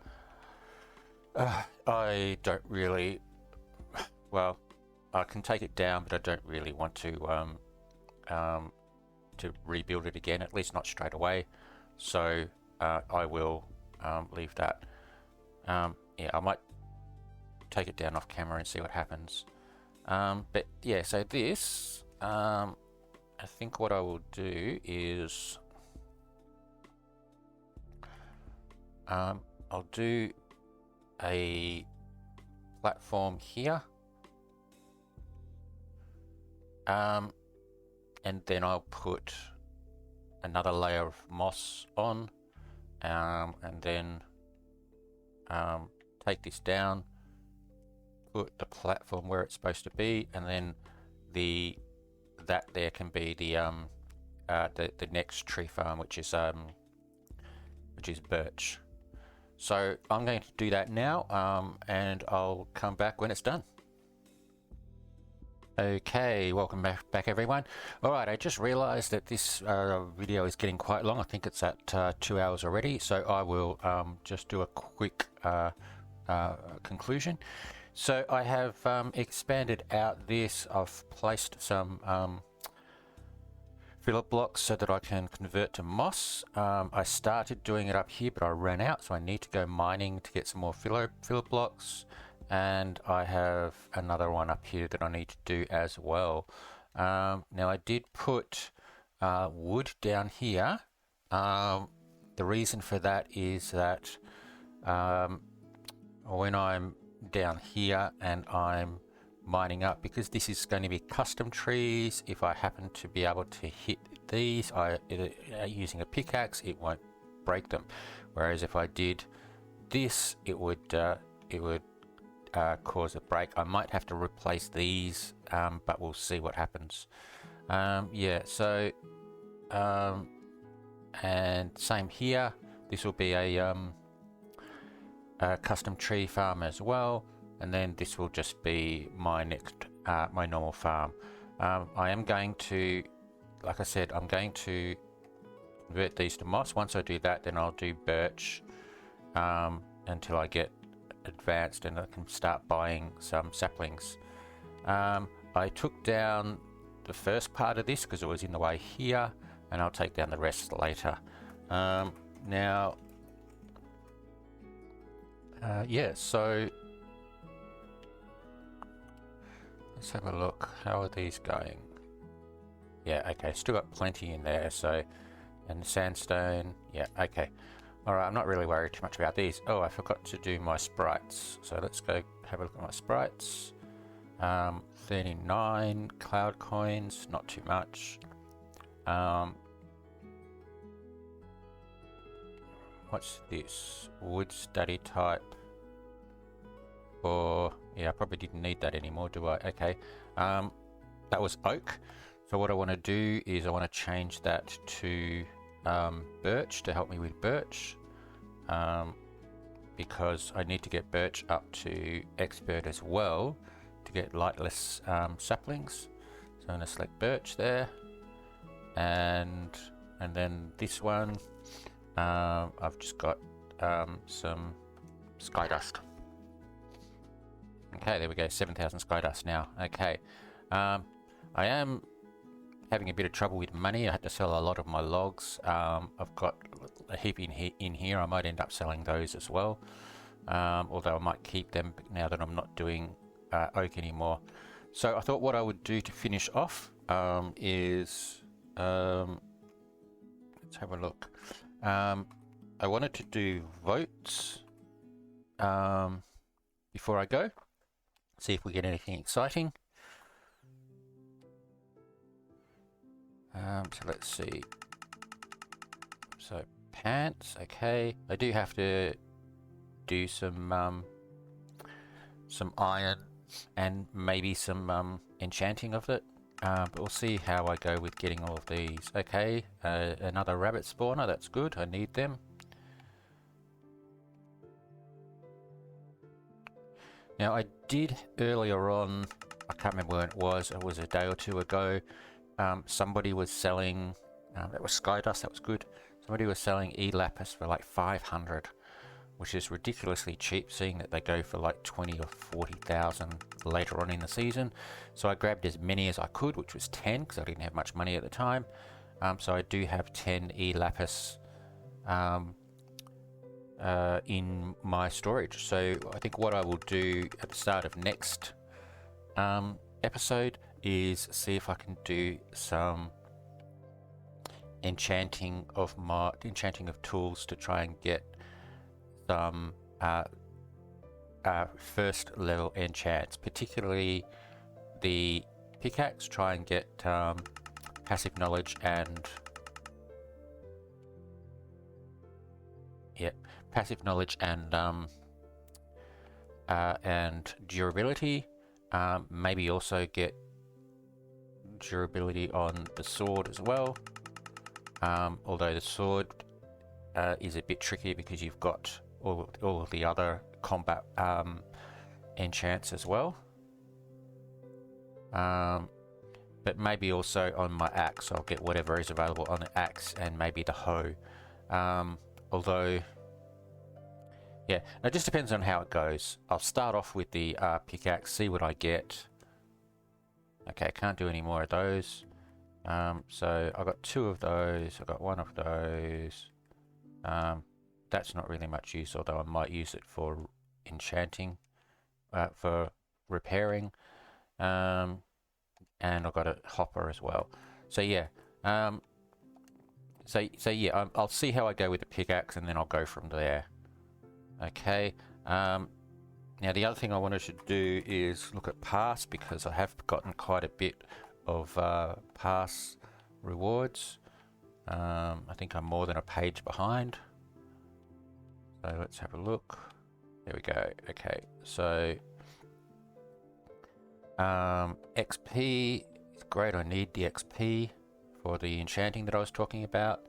I don't really, well, I can take it down, but I don't really want to rebuild it again, at least not straight away. So I will leave that. Yeah, I might take it down off camera and see what happens. But yeah, so this, I think what I will do is I'll do a platform here, and then I'll put another layer of moss on, and then take this down, put the platform where it's supposed to be, and then that there can be the next tree farm, which is birch. So I'm going to do that now, and I'll come back when it's done. Okay, welcome back everyone. Alright, I just realized that this video is getting quite long. I think it's at 2 hours already, so I will just do a quick conclusion. So I have expanded out this. I've placed some filler blocks so that I can convert to moss. I started doing it up here, but I ran out, so I need to go mining to get some more filler blocks. And I have another one up here that I need to do as well. Now I did put wood down here. The reason for that is that when I'm down here and I'm mining up, because this is going to be custom trees, if I happen to be able to hit these using a pickaxe, it won't break them. Whereas if I did this, it would cause a break. I might have to replace these, but we'll see what happens. Yeah, so and same here, this will be a custom tree farm as well, and then this will just be my next my normal farm. I am going to, like I said, I'm going to convert these to moss. Once I do that, then I'll do birch until I get advanced and I can start buying some saplings. I took down the first part of this because it was in the way here, and I'll take down the rest later. Now, yeah, so let's have a look. How are these going? Yeah, okay, still got plenty in there. So, and sandstone, yeah, okay. All right, I'm not really worried too much about these. Oh, I forgot to do my sprites. So let's go have a look at my sprites. 39 cloud coins, not too much. What's this? Wood study type. Or, yeah, I probably didn't need that anymore, do I? Okay. That was oak. So what I want to do is I want to change that to birch to help me with birch. Because I need to get birch up to expert as well to get lightless saplings. So I'm going to select birch there, and then this one I've just got some sky dust. Okay, there we go, 7,000 sky dust now. Okay, I am having a bit of trouble with money. I had to sell a lot of my logs. I've got a heap in here. I might end up selling those as well, although I might keep them now that I'm not doing oak anymore. So I thought what I would do to finish off is let's have a look. I wanted to do votes before I go, see if we get anything exciting. So let's see. So pants, okay. I do have to do some iron and maybe some enchanting of it. But we'll see how I go with getting all of these. Okay, another rabbit spawner, that's good, I need them. Now I did earlier on, I can't remember when it was a day or two ago, somebody was selling, that was Skydust, that was good. Somebody was selling E-Lapis for like 500, which is ridiculously cheap, seeing that they go for like 20 or 40,000 later on in the season. So I grabbed as many as I could, which was 10, because I didn't have much money at the time. So I do have 10 E-Lapis in my storage. So I think what I will do at the start of next episode is see if I can do some enchanting of tools to try and get some first level enchants, particularly the pickaxe. Try and get passive knowledge and and durability. Maybe also get durability on the sword as well. Although the sword is a bit tricky because you've got all of the other combat enchants as well. But maybe also on my axe, I'll get whatever is available on the axe and maybe the hoe. Although, yeah, it just depends on how it goes. I'll start off with the pickaxe, see what I get. Okay, I can't do any more of those. So I got 2 of those, I got 1 of those. That's not really much use, although I might use it for enchanting, for repairing. And I've got a hopper as well. So yeah, so yeah, I'll see how I go with the pickaxe, and then I'll go from there. Okay. Now the other thing I wanted to do is look at pass, because I have gotten quite a bit of pass rewards. I think I'm more than a page behind. So let's have a look. There we go. Okay, so XP is great. I need the XP for the enchanting that I was talking about.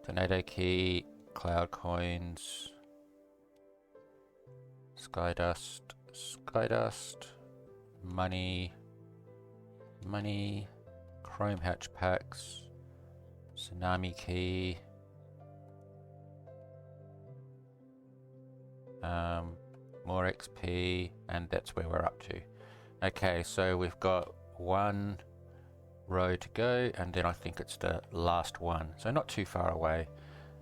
Tornado key, cloud coins, skydust, money, chrome hatch packs, tsunami key, more XP, and that's where we're up to. Okay, so we've got 1, row to go, and then I think it's the last one, so not too far away.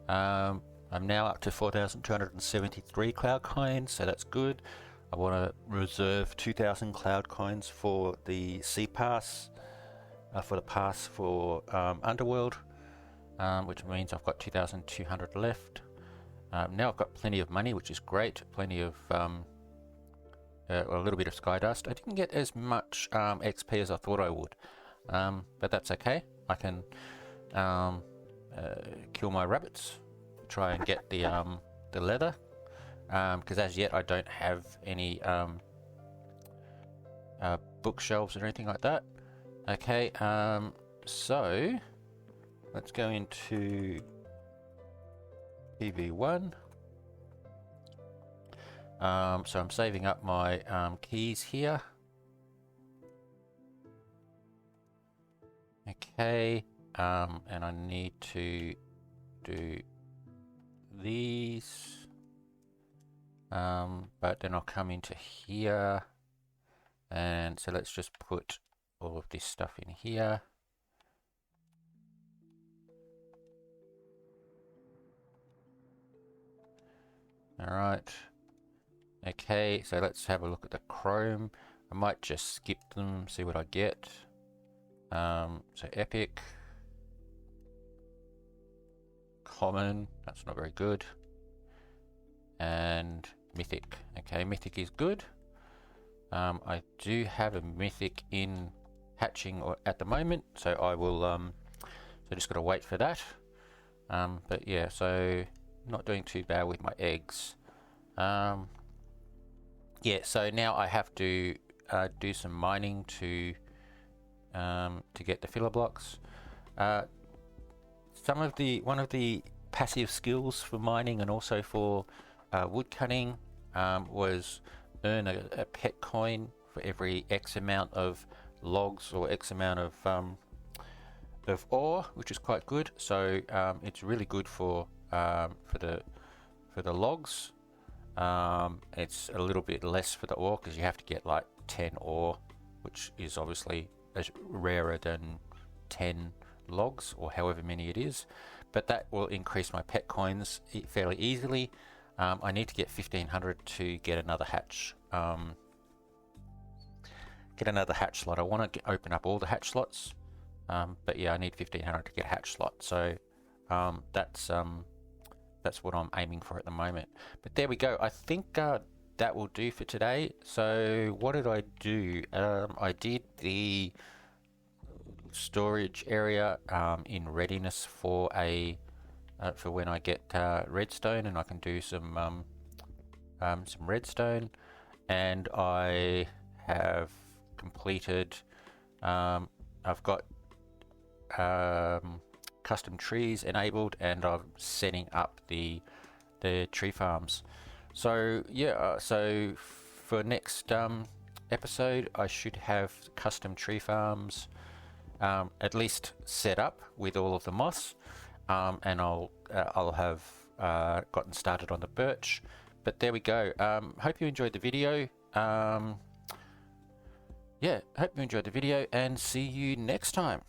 I'm now up to 4,273 cloud coins, so that's good. I want to reserve 2,000 cloud coins for the sea pass, for the pass for Underworld, which means I've got 2,200 left. Now I've got plenty of money, which is great. Plenty of a little bit of sky dust. I didn't get as much XP as I thought I would, but that's okay. I can kill my rabbits, try and get the leather, because as yet I don't have any bookshelves or anything like that. Okay, so let's go into PV1. So I'm saving up my keys here. Okay, and I need to do these, but then I'll come into here, and so let's just put all of this stuff in here. All right. Okay, so let's have a look at the chrome. I might just skip them, see what I get. So epic, common, that's not very good, and mythic. Okay, mythic is good. I do have a mythic in hatching at the moment, so I will so just got to wait for that. But yeah, so not doing too bad with my eggs. Yeah, so now I have to do some mining to get the filler blocks. One of the passive skills for mining and also for wood cutting was earn a pet coin for every X amount of logs or X amount of ore, which is quite good. So it's really good for the logs. It's a little bit less for the ore because you have to get like 10 ore, which is obviously rarer than 10 logs or however many it is, but that will increase my pet coins fairly easily. I need to get 1,500 to get another hatch. Get another hatch slot. I want to open up all the hatch slots, but yeah, I need 1,500 to get a hatch slot. So that's what I'm aiming for at the moment. But there we go. I think that will do for today. So what did I do? I did the storage area in readiness for when I get redstone, and I can do some redstone. And I have completed. I've got custom trees enabled, and I'm setting up the tree farms. So yeah, so for next episode I should have custom tree farms at least set up with all of the moss, and I'll have gotten started on the birch. But there we go. Hope you enjoyed the video. Yeah, hope you enjoyed the video, and see you next time.